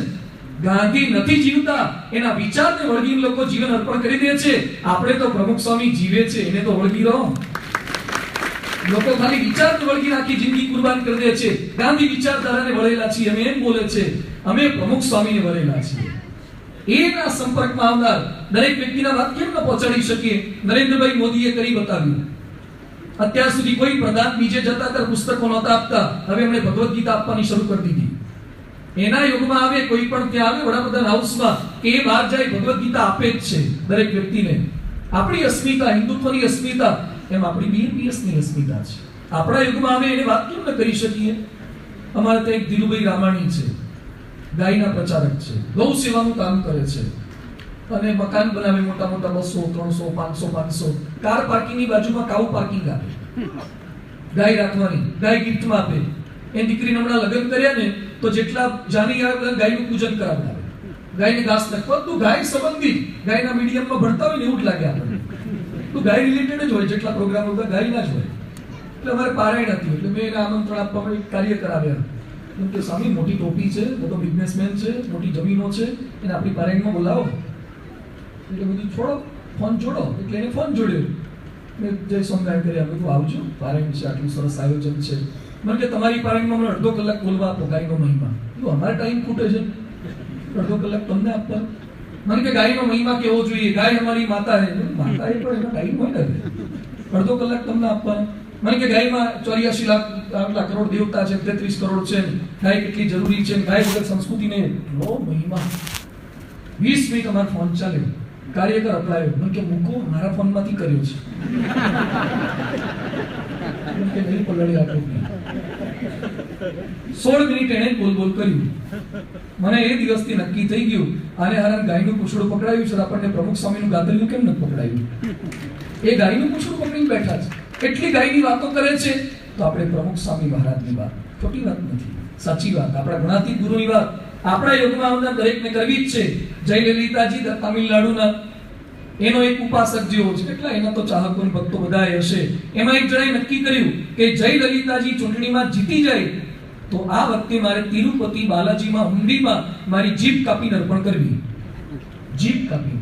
ગાંધી નથી જીવતા, એના વિચારને વળગીને લોકો જીવન અર્પણ કરી દે છે. આપણે તો પ્રમુખ સ્વામી જીવે છે, એને તો વળગી રહો. લોકો ખાલી વિચારને વળગી રાખી જિંદગી કુરબાન કરી દે છે. ગાંધી વિચારધારાને વળેલા છીએ અમે, એમ બોલે છે. અમે પ્રમુખ સ્વામીને વળેલા છીએ. એના સંપર્કમાં આવનાર દરેક વ્યક્તિના વાત કેમ ન પહોંચાડી શકીએ? નરેન્દ્રભાઈ મોદીએ કરી બતાવ્યું. અત્યાર સુધી કોઈ પ્રધાન બીજે જતા ત્યારે પુસ્તકો નહોતા આપતા. હવે એમણે ભગવદ ગીતા આપવાની શરૂ કરી દીધી. એના યુગમાં આવે, કોઈ પણ ત્યાં આવે વડાપ્રધાન હાઉસમાં, કે એ બહાર જાય ભગવદ ગીતા આપે જ છે દરેક વ્યક્તિને. આપણી અસ્મિતા, હિન્દુત્વની અસ્મિતા, એમ આપણી બીએપીએસની અસ્મિતા છે. આપણા યુગમાં આવે એને વાત કેમ ન કરી શકીએ? અમારે ત્યાં એક ધીરુભાઈ રામાણી છે, ગાયના પ્રચારક છે, ગૌ સેવાનું કામ કરે છે અને મકાન બનાવે મોટા મોટા 200, 300, 500. કાર પાર્કિંગની બાજુમાં કાઉ પાર્કિંગ આપે, ગાય રાખવાની, ગાય ગિફ્ટમાં આપે. એ દીકરીને હમણાં લગ્ન કર્યા ને તો જેટલા જાની આવે ગાયનું પૂજન કરાવડાવે, ગાયને ઘાસ નાખવા. તું ગાય સંબંધિત, ગાયના મીડિયમમાં ભણતા હોય ને એવું જ લાગે આપણને. તું ગાય રિલેટેડ જ હોય, જેટલા પ્રોગ્રામ હોય ગાયના જ હોય. એટલે અમારે પારાયણ હતી એટલે મેં એને આમંત્રણ આપવા માટે કાર્ય કરાવ્યા. કે સ્વામી મોટી ટોપી છે, મોટો બિઝનેસમેન છે, મોટી જમીનો છે, એને આપણી પારાયણમાં બોલાવો. એટલે બધું છોડો, ફોન જોડો. એટલે એને ફોન જોડ્યો. મેં જય સોમનારાયણ કર્યા. બધું આવજો, પારાયણ છે, આટલું સરસ આયોજન છે. મને કે તમારી પારાયણમાં મને અડધો કલાક બોલવા આપો ગાયનો મહિમા. અમારે ટાઈમ ખૂટે છે, અડધો કલાક તમને આપવા. મને કે ગાયનો મહિમા કેવો જોઈએ, ગાય અમારી માતા છે. માતા એ પણ એનો ટાઈમ હોય ને, અડધો કલાક તમને આપવાનો. મને કે ગાયમાં 84 લાખ કરોડ દેવતા છે, 33 કરોડ છે, ગાય કેટલી જરૂરી છે, ગાય વગર સંસ્કૃતિને લો મહિમા. 20 મિનિટ અમારો ફોન ચાલે. કાર્યકર અપલાયો. મને કે મૂકો, મારા ફોનમાંથી કર્યો છે. કે નહીં પલળી આટલું. 16 મિનિટ એને બોલ કર્યું. મને એ દિવસથી નક્કી થઈ ગયું, આને હારા ગાયનું પૂંછડું પકડાયું છે, આપણને પ્રમુખ સ્વામીનું ગાદલિયું કેમ નથી પકડાયું? એ ગાયનું પૂંછડું પકડીને બેઠા છે. એટલી ગાયની વાતો કરે છે તો આપણે પ્રમુખ સ્વામી મહારાજની વાત, ખોટી વાત નથી, સાચી વાત. આપણા ગુણાતીત ગુરુની વાત આપણા યુગમાં આવનાર દરેકને કરવી જ છે. જય લલિતાજી તામિલનાડુના, એનો એક ઉપાસક જેવો છે. કેટલા એના તો ચાહકો ભક્તો બધા હશે. એમાં એક જણાએ નક્કી કર્યું કે જય લલિતાજી ચૂંટણીમાં જીતી જાય તો આ વખતે મારે તિરુપતિ બાલાજીમાં હુંડીમાં મારી જીભ કાપીને અર્પણ કરવી. જીભ કાપી.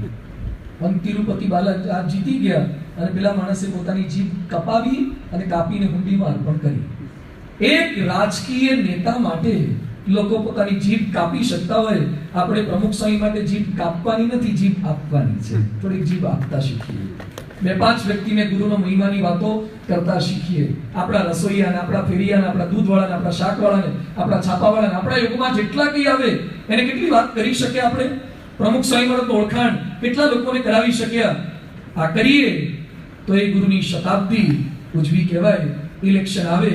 અને તિરુપતિ બાલાજી આ જીતી ગયા અને પેલા માણસે પોતાની જીભ કપાવી અને કાપીને હુંડીમાં અર્પણ કરી. એક રાજકીય નેતા માટે લોકો પોતાની જીભ કાપી શકતા હોય, આપણે પ્રમુખ સ્વામી માટે જીભ કાપવાની નથી, જીભ આપવાની છે. થોડીક જીભ આપતા શીખીએ. 2-5 વ્યક્તિને ગુરુનો મહિમાની વાતો કરતા શીખીએ. આપણા રસોઈયાને, આપણા ફેરિયાને, આપણા દૂધવાળાને, આપણા શાકવાળાને, આપણા છાપાવાળાને, આપણા યુગમાં જેટલા કઈ આવે એને કેટલી વાત કરી શકીએ આપણે? પ્રમુખ સ્વામી વાળો ઓળખાણ કેટલા લોકોને કરાવી શક્યા? આ કરીએ તો એ ગુરુની શતાબ્દી ઉજવી કહેવાય. ઇલેક્શન આવે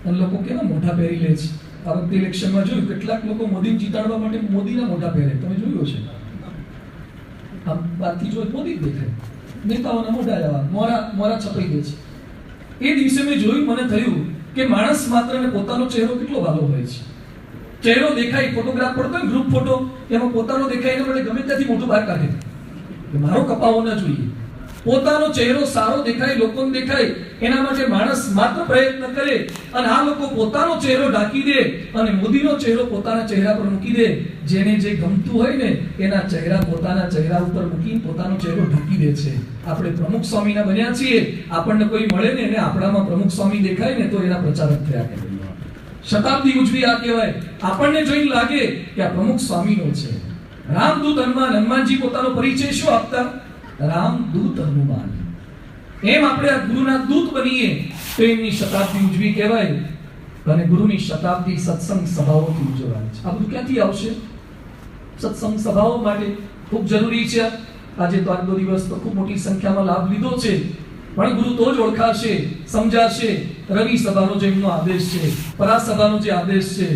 અને લોકો કેવા મોઢા પહેરી લે છે. આ વખતે ઇલેક્શનમાં જોયું કેટલાક લોકો મોદીને જીતાડવા માટે મોદીના મોઢા પહેરે. તમે જોયું છે? આમ બહારથી જોઈ મોદી જ દેખાય, નેતાઓના મોઢા એવા મોરા છપાઈ દે છે. એ દિવસે મેં જોયું, મને થયું કે માણસ માત્રને પોતાનો ચહેરો કેટલો વાલો હોય છે. ચહેરો દેખાય, ફોટોગ્રાફ પડતો હોય ગ્રુપ ફોટો, એમાં પોતાનો દેખાય એને ગમે ત્યાંથી મોઢું બહાર કાઢે. મારો કપાવો ન જોઈએ. પોતાનો ચહેરો સારો દેખાય, લોકોને દેખાય, એના માટે માણસ માત્ર પ્રયત્ન કરે અને આ લોકો પોતાનો ચહેરો ઢાંકી દે અને મોદીનો ચહેરો પોતાના ચહેરા પર મૂકી દે. જેને જે ગમતું હોય ને એના ચહેરા પોતાના ચહેરા ઉપર મૂકી પોતાનો ચહેરો ઢાંકી દે છે. આપણે પ્રમુખ સ્વામીના બન્યા છીએ. આપણને કોઈ મળે ને એને આપણામાં પ્રમુખ સ્વામી દેખાય ને તો એના પ્રચારક થયા કરે. શતાબ્દી ઉજવી આ કહેવાય. આપણને જોઈને લાગે કે આ પ્રમુખ સ્વામીનો છે. રામદૂત હનુમાન. હનુમાનજી પોતાનો પરિચય શું આપતા? રામદૂત હનુમાન. એમ આપણે આ ગુરુના દૂત બનીએ તો એમની શતાબ્દી ઉજવી કહેવાય. અને ગુરુની શતાબ્દી સત્સંગ સભાઓથી ઉજવાય છે. આ બધું ક્યાંથી આવશે? સત્સંગ સભાઓ માટે ખૂબ જરૂરી છે. આજે તો આજનો દિવસ તો ખૂબ મોટી સંખ્યામાં લાભ લીધો છે, પણ ગુરુ તો જ ઓળખાશે, સમજાશે. રવિ સભાનો જે એમનો આદેશ છે, પરાસભાનો જે આદેશ છે,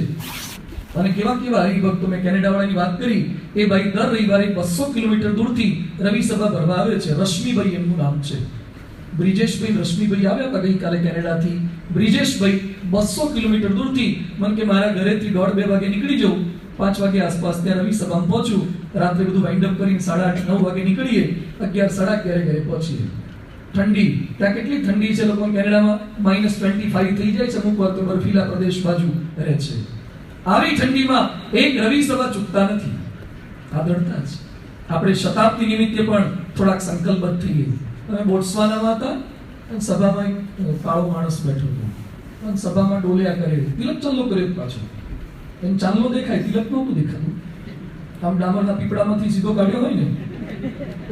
અને કેવા કેવા હરિભક્તો, મેં કેનેડા વાળાની વાત કરી, એ ભાઈ દર રવિવારે 200 કિલોમીટર દૂરથી રવિ સભા ભરવા આવે છે. રશ્મિભાઈ એમનું નામ છે. બ્રિજેશભાઈ રશ્મિભાઈ આવ્યા હતા ગઈકાલે કેનેડાથી. બ્રિજેશભાઈ 200 કિલોમીટર દૂરથી, મને કે મારા ઘરેથી 1:30-2 વાગે નીકળી જાઉં, 5 વાગે આસપાસ ત્યાં રવિ સભામાં પહોંચું, રાત્રે બધું વાઇન્ડ અપ કરીને 8:30-9 વાગે નીકળીએ, 11-11:30 ઘરે પહોંચીએ. ઠંડી ત્યાં કેટલી ઠંડી છે લોકો કેનેડામાં, -25 થઈ જાય છે. અમુક વાર તો બર્ફીલા પ્રદેશ બાજુ રહે છે. આવી ઠંડીમાં એક રવિ સભા ચૂકતા નથી. આદરતા જ આપણે શતાબ્દી નિમિત્તે પણ થોડાક સંકલ્પબદ્ધ થઈએ. અમે બોટ્સવાનામાં હતા અને સભામાં એક કાળો માણસ બેઠો હતો અને સભામાં ડોલ્યા કરે, તિલક ચાંદલો કર્યો પાછો. એમ ચાંદલો દેખાય, તિલક નહોતું દેખાતું. આમ ડામરના પીપળામાંથી સીધો કાઢ્યો હોય ને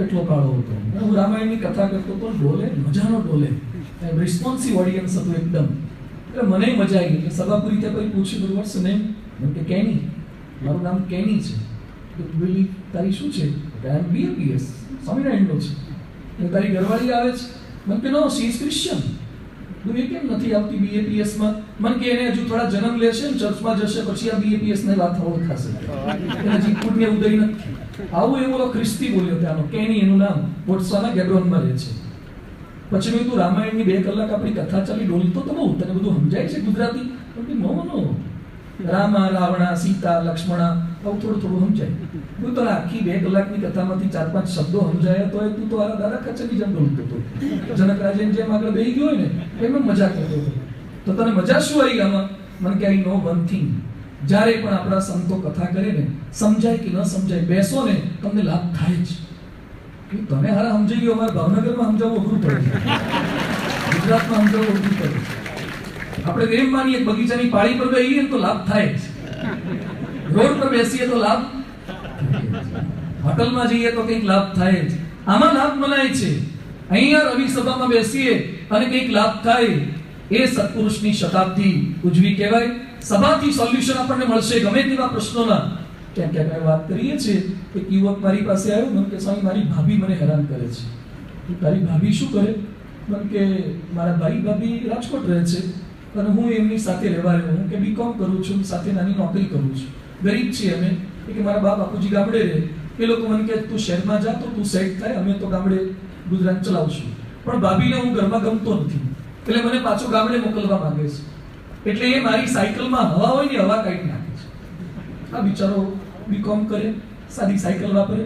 એટલો કાળો હતો. હું રામાયણની કથા કરતો તો ડોલે, મજાનો ડોલે. રિસ્પોન્સિવ ઓડિયન્સ હતું એકદમ. એટલે મને મજા આવી. એટલે સભા પૂરી થયા પછી પૂછ્યું, વોટ્સ નેમ? મને કે કેની. મારું નામ કેની છે. બોલી તારી શું છે? BAPS સ્વામિનારાયણનો છે. તારી ઘરવાળી આવે છે? મને કે નો, શી ઇઝ ક્રિશ્ચિયન. એ કેમ નથી આવતી BAPS માં? મને કે એને હજુ થોડા જન્મ લેશે ને ચર્ચમાં જશે પછી આ BAPS ની વાત ઓળખાશે. એને હજી પુણ્ય ઉદય નથી. આવું એ બોલો ખ્રિસ્તી બોલ્યો ત્યાંનો. કેની એનું નામ. બોટ્સવાના ગેબ્રોનમાં રહે છે. પછી મેં તું રામાયણની 2 કલાક આપણી કથા ચાલી, ડોલતો તો બહુ, તને બધું સમજાય છે ગુજરાતી? નો, રામા, રાવણા, સીતા, લક્ષ્મણા, આવું થોડું થોડું સમજાય. હું તો આખી 2 કલાકની કથામાંથી 4-5 શબ્દો સમજાયા તો તું તો આરા દાદા કચરી જેમ ડોલતો હતો. જનક રાજાની જેમ આગળ બેહી ગયો હોય ને એમ મજા કરતો હતો. તો તને મજા શું આવી આમાં? મને કે આઈ નો વન થિંગ. જ્યારે પણ આપણા સંતો કથા કરે ને, સમજાય કે ન સમજાય, બેસો ને તમને લાભ થાય જ. તમે હારા સમજાઈ ગયો, અમારે ભાવનગરમાં સમજાવવું અઘરું પડે, ગુજરાતમાં સમજાવવું અઘરું પડે. આપણે એમ માનીએ બગીચાની પાળી પર બેસીએ તો લાભ થાય જ, રોડ પર બેસીએ તો લાભ, હોટલમાં જઈએ તો કંઈક લાભ થાય જ. આમાં લાભ મનાય છે. અહીંયા રવિ સભામાં બેસીએ અને કંઈક લાભ થાય, એ સત્પુરુષની શતાબ્દી ઉજવી કહેવાય. સભાથી સોલ્યુશન આપણને મળશે ગમે તેવા પ્રશ્નોના. ક્યાં ક્યાં વાત કરીએ છીએ. એક યુવક મારી પાસે આવ્યો, મને કે સ્વામી મારી ભાભી મને હેરાન કરે છે. તારી ભાભી શું કરે? મને કે મારા ભાઈ ભાભી રાજકોટ રહે છે અને હું એમની સાથે રહેવા રહ્યો. હું કે BCom કરું છું, સાથે નાની નોકરી કરું છું, ગરીબ છીએ અમે. કે મારા બા બાપુજી ગામડે રહે. એ લોકો મને કહે તું શહેરમાં જા તો તું સેટ થાય, અમે તો ગામડે ગુજરાન ચલાવશું. પણ ભાભીને હું ઘરમાં ગમતો નથી એટલે મને પાછો ગામડે મોકલવા માંગે છે. એટલે એ મારી સાયકલમાં હવા હોય ને હવા કાઢી નાખે છે. આ બિચારો BCom કરે, સાદી સાયકલ વાપરે,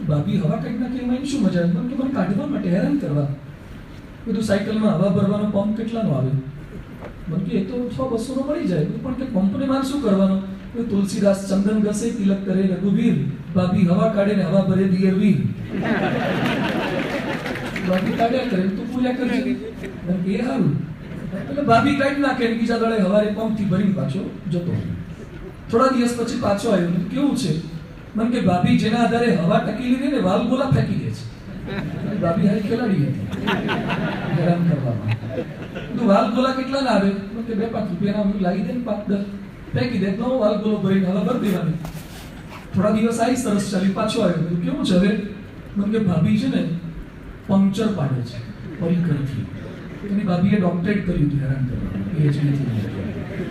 ભાભી હવા કાઢી નાખે એમાં શું મજા? મને કાઢવા માટે હેરાન કરવા. બધું સાયકલમાં હવા ભરવાનો પંપ કેટલાનો આવે? મને કે એ તો 100-200 નો મળી જાય. પણ કે પંપને મારે શું કરવાનો? તુલસીદાસ ચંદન ઘસે, તિલક કરે રઘુવીર, ભાભી હવા કાઢે ને હવા ભરે દિયર વીર. ભાભી કાઢ્યા કરે તું પૂજા કરજે. એ સારું. એટલે ભાભી કાઢી નાખે ને બીજા દાડે હવારે પંપથી ભરીને પાછો જતો. થોડા દિવસ પછી પાછો આવ્યો. કેવું છે? મને કે ભાભી જેના આધારે હવા ટકી લીધી ને વાલ ગોલા ફેંકી દે છે. ભાભી હારી ખેલાડી હતી હેરાન કરવામાં. તું વાલ ગોલા કેટલા ના આવે? મને કે 2-5 રૂપિયાના લાવી દે ને 5-10 ફેંકી દે. તો વાલ ગોલો ભરીને હવા ભરી દેવાની. થોડા દિવસ આવી સરસ ચાલી, પાછો આવ્યો. કેવું છે હવે? મને કે ભાભી છે ને પંક્ચર પાડે છે પરિકરથી. એની ભાભીએ ડોક્ટરેટ કર્યું હતું હેરાન કરવાનું, PhD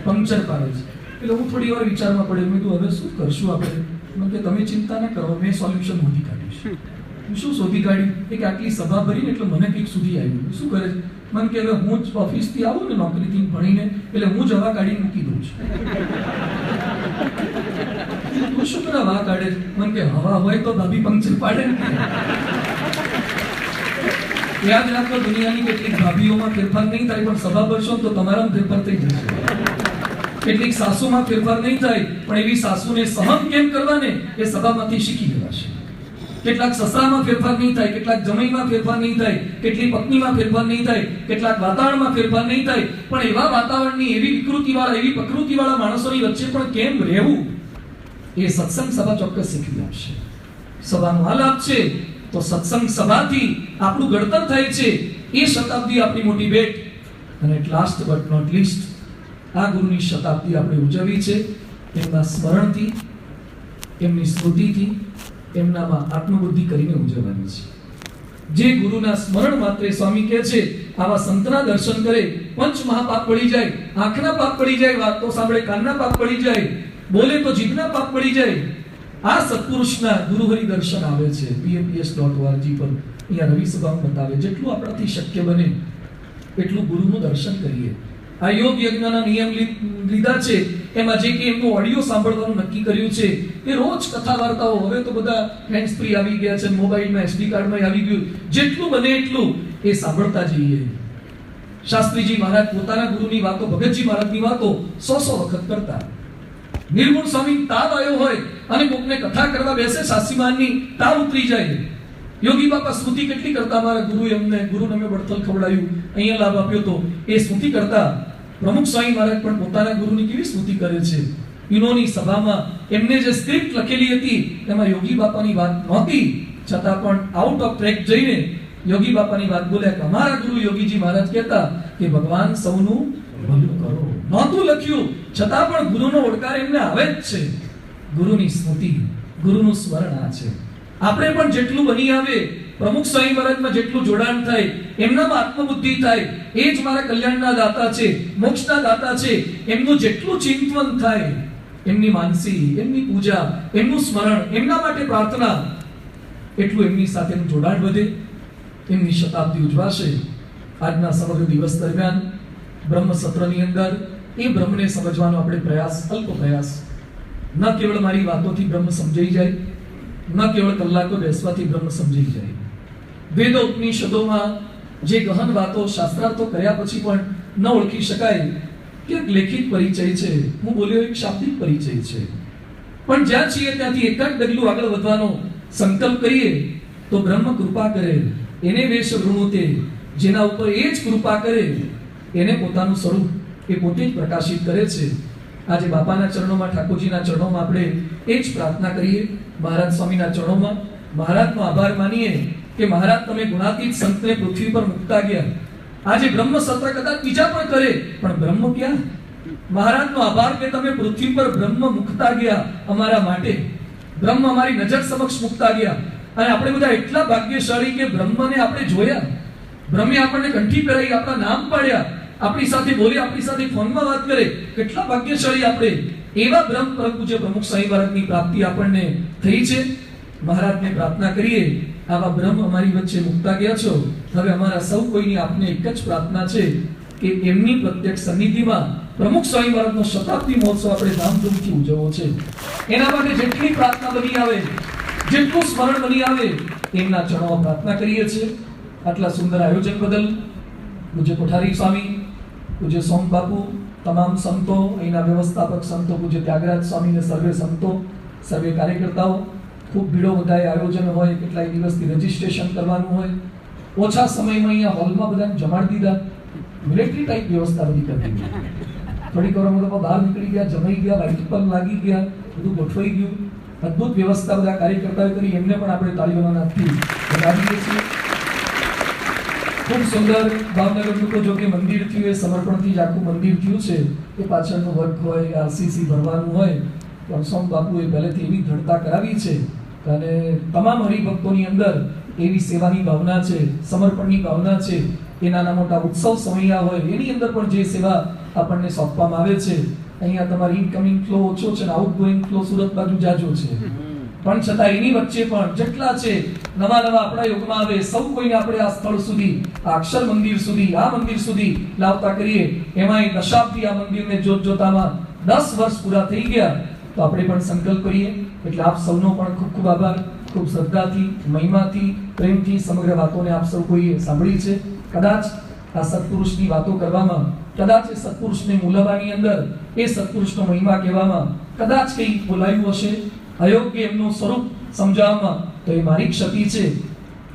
પંક્ચર પાડે છે. એટલે હું થોડી વાર વિચારમાં પડ્યો. મેં કીધું હવે શું કરશું આપણે? મને કે તમે ચિંતા ના કરો, મેં સોલ્યુશન શોધી કાઢીશ. શું શોધી કાઢ્યું? કે આટલી સભા ભરીને એટલે મને કંઈક સુધી આવ્યું. શું કરે છે? મને કે હવે હું જ ઓફિસથી આવું ને નોકરીથી ભણીને એટલે હું જ હવા કાઢીને મૂકી દઉં છું. તું શું કરે હવા કાઢે? મને કે હવા હોય તો ભાભી પંક્ચર પાડે ને. યાદ રાખો, દુનિયાની કેટલીક ભાભીઓમાં ફેરફાર નહીં થાય, પણ સભા ભરશો તો તમારામાં ફેરફાર થઈ જશે. કેટલીક સાસુમાં ફેરફાર નહીં થાય, પણ એવી સાસુને સહન કેમ કરવાને એ સભામાંથી શીખી લેવાશે. કેટલાક સસરામાં ફેરફાર નહીં થાય, કેટલાક જમાઈમાં ફેરફાર નહીં થાય, કેટલી પત્નીમાં ફેરફાર નહીં થાય, કેટલાક વાતાવરણમાં ફેરફાર નહીં થાય, પણ એવા વાતાવરણની એવી વિકૃતિવાળા એવી પ્રકૃતિવાળા માણસોની વચ્ચે પણ કેમ રહેવું એ સત્સંગ સભા ચોક્કસ શીખવી આપશે. સભાનો આ લાભ છે તો સત્સંગ સભાથી આપણું ઘડતર થાય છે. એ શતાબ્દી આપણી મોટી ભેટ. અને at last but not least આ ગુરુની શતાબ્દી આપણે ઉજવવી છે એમના સ્મરણથી, એમની સ્મૃતિથી, એમનામાં આત્મબુદ્ધિ કરીને ઉજવવાની છે. જે ગુરુના સ્મરણ માત્રે સ્વામી કહે છે આવા સંતના દર્શન કરે પંચ મહાપાપ પડી જાય, આંખના પાપ પડી જાય, વાતો સાંભળે કાનના પાપ પડી જાય, બોલે તો જીભના પાપ પડી જાય. આ સત્પુરુષના ગુરુહરિ દર્શન આવે છે. pmps.org પર અહીંયા રવિ સભામાં બતાવે જેટલું આપણાથી શક્ય બને એટલું ગુરુનું દર્શન કરીએ. આ યોગ યજ્ઞના નિયમ લીધા છે એમાં જે કે એમનું ઓડિયો સાંભળવાનું નક્કી કર્યું છે એ રોજ કથા વાર્તાઓ. હવે તો બધા હેન્ડ્સ ફ્રી આવી ગયા છે, મોબાઈલમાં SD કાર્ડમાં આવી ગયું. જેટલું બને એટલું એ સાંભળતા જઈએ. શાસ્ત્રીજી મહારાજ પોતાના ગુરુની વાતો, ભગતજી મહારાજની વાતો 100 વખત કરતા. નિર્ગુણ સ્વામી તાવ આવ્યો હોય અને કોકને કથા કરવા બેસે, સાસીમાનની તાવ ઉતરી જાય. યોગી બાપા સ્તુતિ કેટલી કરતા, મારા ગુરુને અમે બળતલ ખવડાવ્યું, અહીંયા લાભ આપ્યો તો એ સ્તુતિ કરતા. પ્રમુખ સ્વામી મહારાજ પણ પોતાના ગુરુની કેવી સ્તુતિ કરે છે. યુનોની સભામાં એમને જે સ્ક્રિપ્ટ લખેલી હતી એમાં યોગી બાપાની વાત નહોતી, છતાં પણ આઉટ ઓફ ટ્રેક જઈને યોગી બાપાની વાત બોલ્યા કે અમારા ગુરુ યોગીજી મહારાજ કહેતા કે ભગવાન સૌનું ભલું કરો. નહોતું લખ્યું છતાં પણ ગુરુનો ઓડકાર એમને આવે જ છે. ગુરુની સ્મૃતિ, ગુરુનું સ્મરણ આ છે. આપણે પણ જેટલું બની આવે, પ્રમુખ સ્વામી મહારાજમાં જેટલું જોડાણ થાય, એમનામાં આત્મબુદ્ધિ થાય, એ જ મારા કલ્યાણના દાતા છે, મોક્ષના દાતા છે. એમનું જેટલું ચિંતન થાય, એમની માનસી, એમની પૂજા, એમનું સ્મરણ, એમના માટે પ્રાર્થના, એટલું એમની સાથેનું જોડાણ વધે, એમની શતાબ્દી ઉજવાશે. આજના સમગ્ર દિવસ દરમિયાન બ્રહ્મ સત્રની અંદર એ બ્રહ્મને સમજવાનો આપણે પ્રયાસ, અલ્પ પ્રયાસ, ન કેવળ મારી વાતોથી બ્રહ્મ સમજાઈ જાય, ન કેવળ કલાકો બેસવાથી બ્રહ્મ સમજાઈ જાય. વેદો ઉપનિષદોમાં જે ગહન વાતો, શાસ્ત્રાર્થો કર્યા પછી પણ ન ઓળખી શકાય કે લેખિત પરિચય છે, હું બોલ્યો એક શાબ્દિક પરિચય છે. પણ જ્યાં છીએ ત્યાંથી એક જ ડગલું આગળ વધવાનો સંકલ્પ કરીએ તો બ્રહ્મ કૃપા કરે. એને વેશ વૃણુતે, જેના ઉપર એ જ કૃપા કરે એને પોતાનું સ્વરૂપ એ પોતે જ પ્રકાશિત કરે છે. આજે બાપાના ચરણોમાં, ઠાકોરજીના ચરણોમાં આપણે એ જ પ્રાર્થના કરીએ. મહારાજ સ્વામીના ચરણોમાં મહારાજનો આભાર માનીએ કે મહારાજ તમે ગુણાતીત સંતને પૃથ્વી પર મુકતા ગયા. આજે બ્રહ્મ સત્ર કદાચ બીજા પણ કરે, પણ બ્રહ્મ ક્યાં? મહારાજનો આભાર કે તમે પૃથ્વી પર બ્રહ્મ મુકતા ગયા અમારા માટે, બ્રહ્મ અમારી નજર સમક્ષ મુકતા ગયા. અને આપણે બધા એટલા ભાગ્યશાળી કે બ્રહ્મને આપણે જોયા, બ્રહ્મે આપણને કંઠી પહેરાવી, આપણા નામ પાડ્યા, આપણી સાથે બોલે, આપણી સાથે ફોનમાં વાત કરે. કેટલા ભાગ્યશાળી આપણે. એવા બ્રહ્મ પરમ પૂજ્ય પ્રમુખ સ્વામી મહારાજની પ્રાપ્તિ આપણને થઈ છે. મહારાજને પ્રાર્થના કરીએ, આવા બ્રહ્મ અમારી વચ્ચે મુકતા ગયા છો. હવે અમારા સૌ કોઈની આપને એક જ પ્રાર્થના છે કે એમની પ્રત્યક્ષ સન્નિધિમાં પ્રમુખ સ્વામી મહારાજનો શતાબ્દી મહોત્સવ આપણે ધામધૂમથી ઉજવવો છે. એના માટે જેટલી પ્રાર્થના બની આવે, જેટલું સ્મરણ બની આવે, એમના ચરણોમાં પ્રાર્થના કરીએ છીએ. આટલા સુંદર આયોજન બદલ પૂજ્ય કોઠારી સ્વામી, પૂજ્ય સોમ બાપુ, તમામ સંતો, અહીંના વ્યવસ્થાપક સંતો, પૂજ્ય ત્યાગરાજ સ્વામી ને સર્વે સંતો, સર્વે કાર્યકર્તાઓ, ખૂબ ભીડો વધારે આયોજન હોય, કેટલાય દિવસથી રજીસ્ટ્રેશન કરવાનું હોય, ઓછા સમયમાં અહીંયા હોલમાં બધાને જમાડી દીધા. મિલિટરી ટાઈપ વ્યવસ્થા બધી કરી દીધી. થોડીક વારમાં લોકો બહાર નીકળી ગયા, જમાઈ ગયા, લાઈટ પર લાગી ગયા, બધું ગોઠવાઈ ગયું. અદ્ભુત વ્યવસ્થા બધા કાર્યકર્તાઓએ કરી, એમને પણ આપણે તાળીઓના નાદથી વધાવીએ છીએ. ખૂબ સુંદર ભાવનગરનું તો જો કે મંદિર થયું એ સમર્પણથી જ આખું મંદિર થયું છે. એ પાછળનું વર્ક હોય, RCC ભરવાનું હોય, પણ સોમ બાપુએ પહેલેથી એવી દ્રઢતા કરાવી છે અને તમામ હરિભક્તોની અંદર એવી સેવાની ભાવના છે, સમર્પણની ભાવના છે. એ નાના મોટા ઉત્સવ સમયા હોય એની અંદર પણ જે સેવા આપણને સોંપવામાં આવે છે. અહીંયા તમારી ઇનકમિંગ ફ્લો ઓછો છે ને આઉટગોઈંગ ફ્લો સુરત બાજુ જાજો છે, પણ છતાં એની વચ્ચે પણ જેટલા છે નવા આપણા યુગમાં આવે, સૌ કોઈને આપણે આ સ્થળ સુધી, આ અક્ષર મંદિર સુધી, આ મંદિર સુધી લાવતા કરીએ. એમાં દશાબ્દી આ મંદિરને જોતામાં 10 વર્ષ પૂરા થઈ ગયા. તો આપણે પણ સંકલ્પ કરીએ. એટલે આપ સૌનો પણ ખૂબ ખૂબ આભાર. ખૂબ શ્રદ્ધાથી, મહિમાથી, પ્રેમથી સમગ્ર વાતોને આપ સૌ કોઈએ સાંભળી છે. કદાચ આ સત્પુરુષની વાતો કરવામાં, કદાચ એ સત્પુરુષને મૂલવાની અંદર એ સત્પુરુષનો મહિમા કહેવામાં કદાચ કંઈ બોલાયું હશે, અયોગ્ય એમનું સ્વરૂપ સમજાવવામાં તો એ મારી ક્ષતિ છે.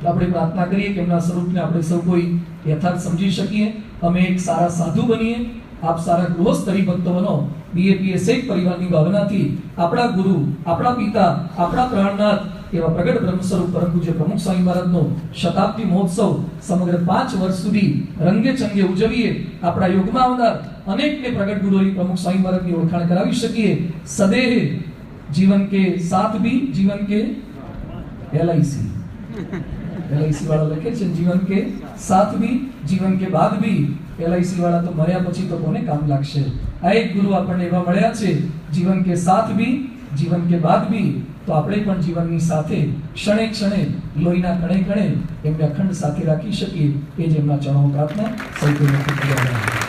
આપણે પ્રાર્થના કરીએ કે એમના સ્વરૂપને આપણે સૌ કોઈ યથાર્થ સમજી શકીએ, અમે એક સારા સાધુ બનીએ, આપ સારા ગૃહસ્થ હરિભક્તો બનો. બીએપીએસ એક પરિવારની ભાવનાથી આપણા ગુરુ, આપણા પિતા, આપણા પ્રાણનાથ એવા પ્રગટ બ્રહ્મ સ્વરૂપ પરમ પૂજ્ય પ્રમુખ સ્વામી મહારાજનો શતાબ્દી મહોત્સવ સમગ્ર 5 વર્ષ સુધી રંગે ચંગે ઉજવીએ. આપણા યુગમાં આવનાર અનેકને પ્રગટ ગુરુની પ્રમુખ સ્વામી મહારાજની ઓળખાણ કરાવી શકીએ. સદેહ जीवन के साथ भी जीवन के LIC વાળા લખે છે, જીવન કે સાથ ભી જીવન કે બાદ ભી. LIC વાળા તો મર્યા પછી તો કોને કામ લાગશે. આ એક ગુરુ આપણને એવા મળ્યા છે, જીવન કે સાથ ભી જીવન કે બાદ ભી. તો આપણે પણ જીવનની સાથે ક્ષણે ક્ષણે લોહીના કણે કણે એમને અખંડ સાથે રાખી શકીએ. એ જ એમના ચરણો પ્રાર્થના સૌ કોઈ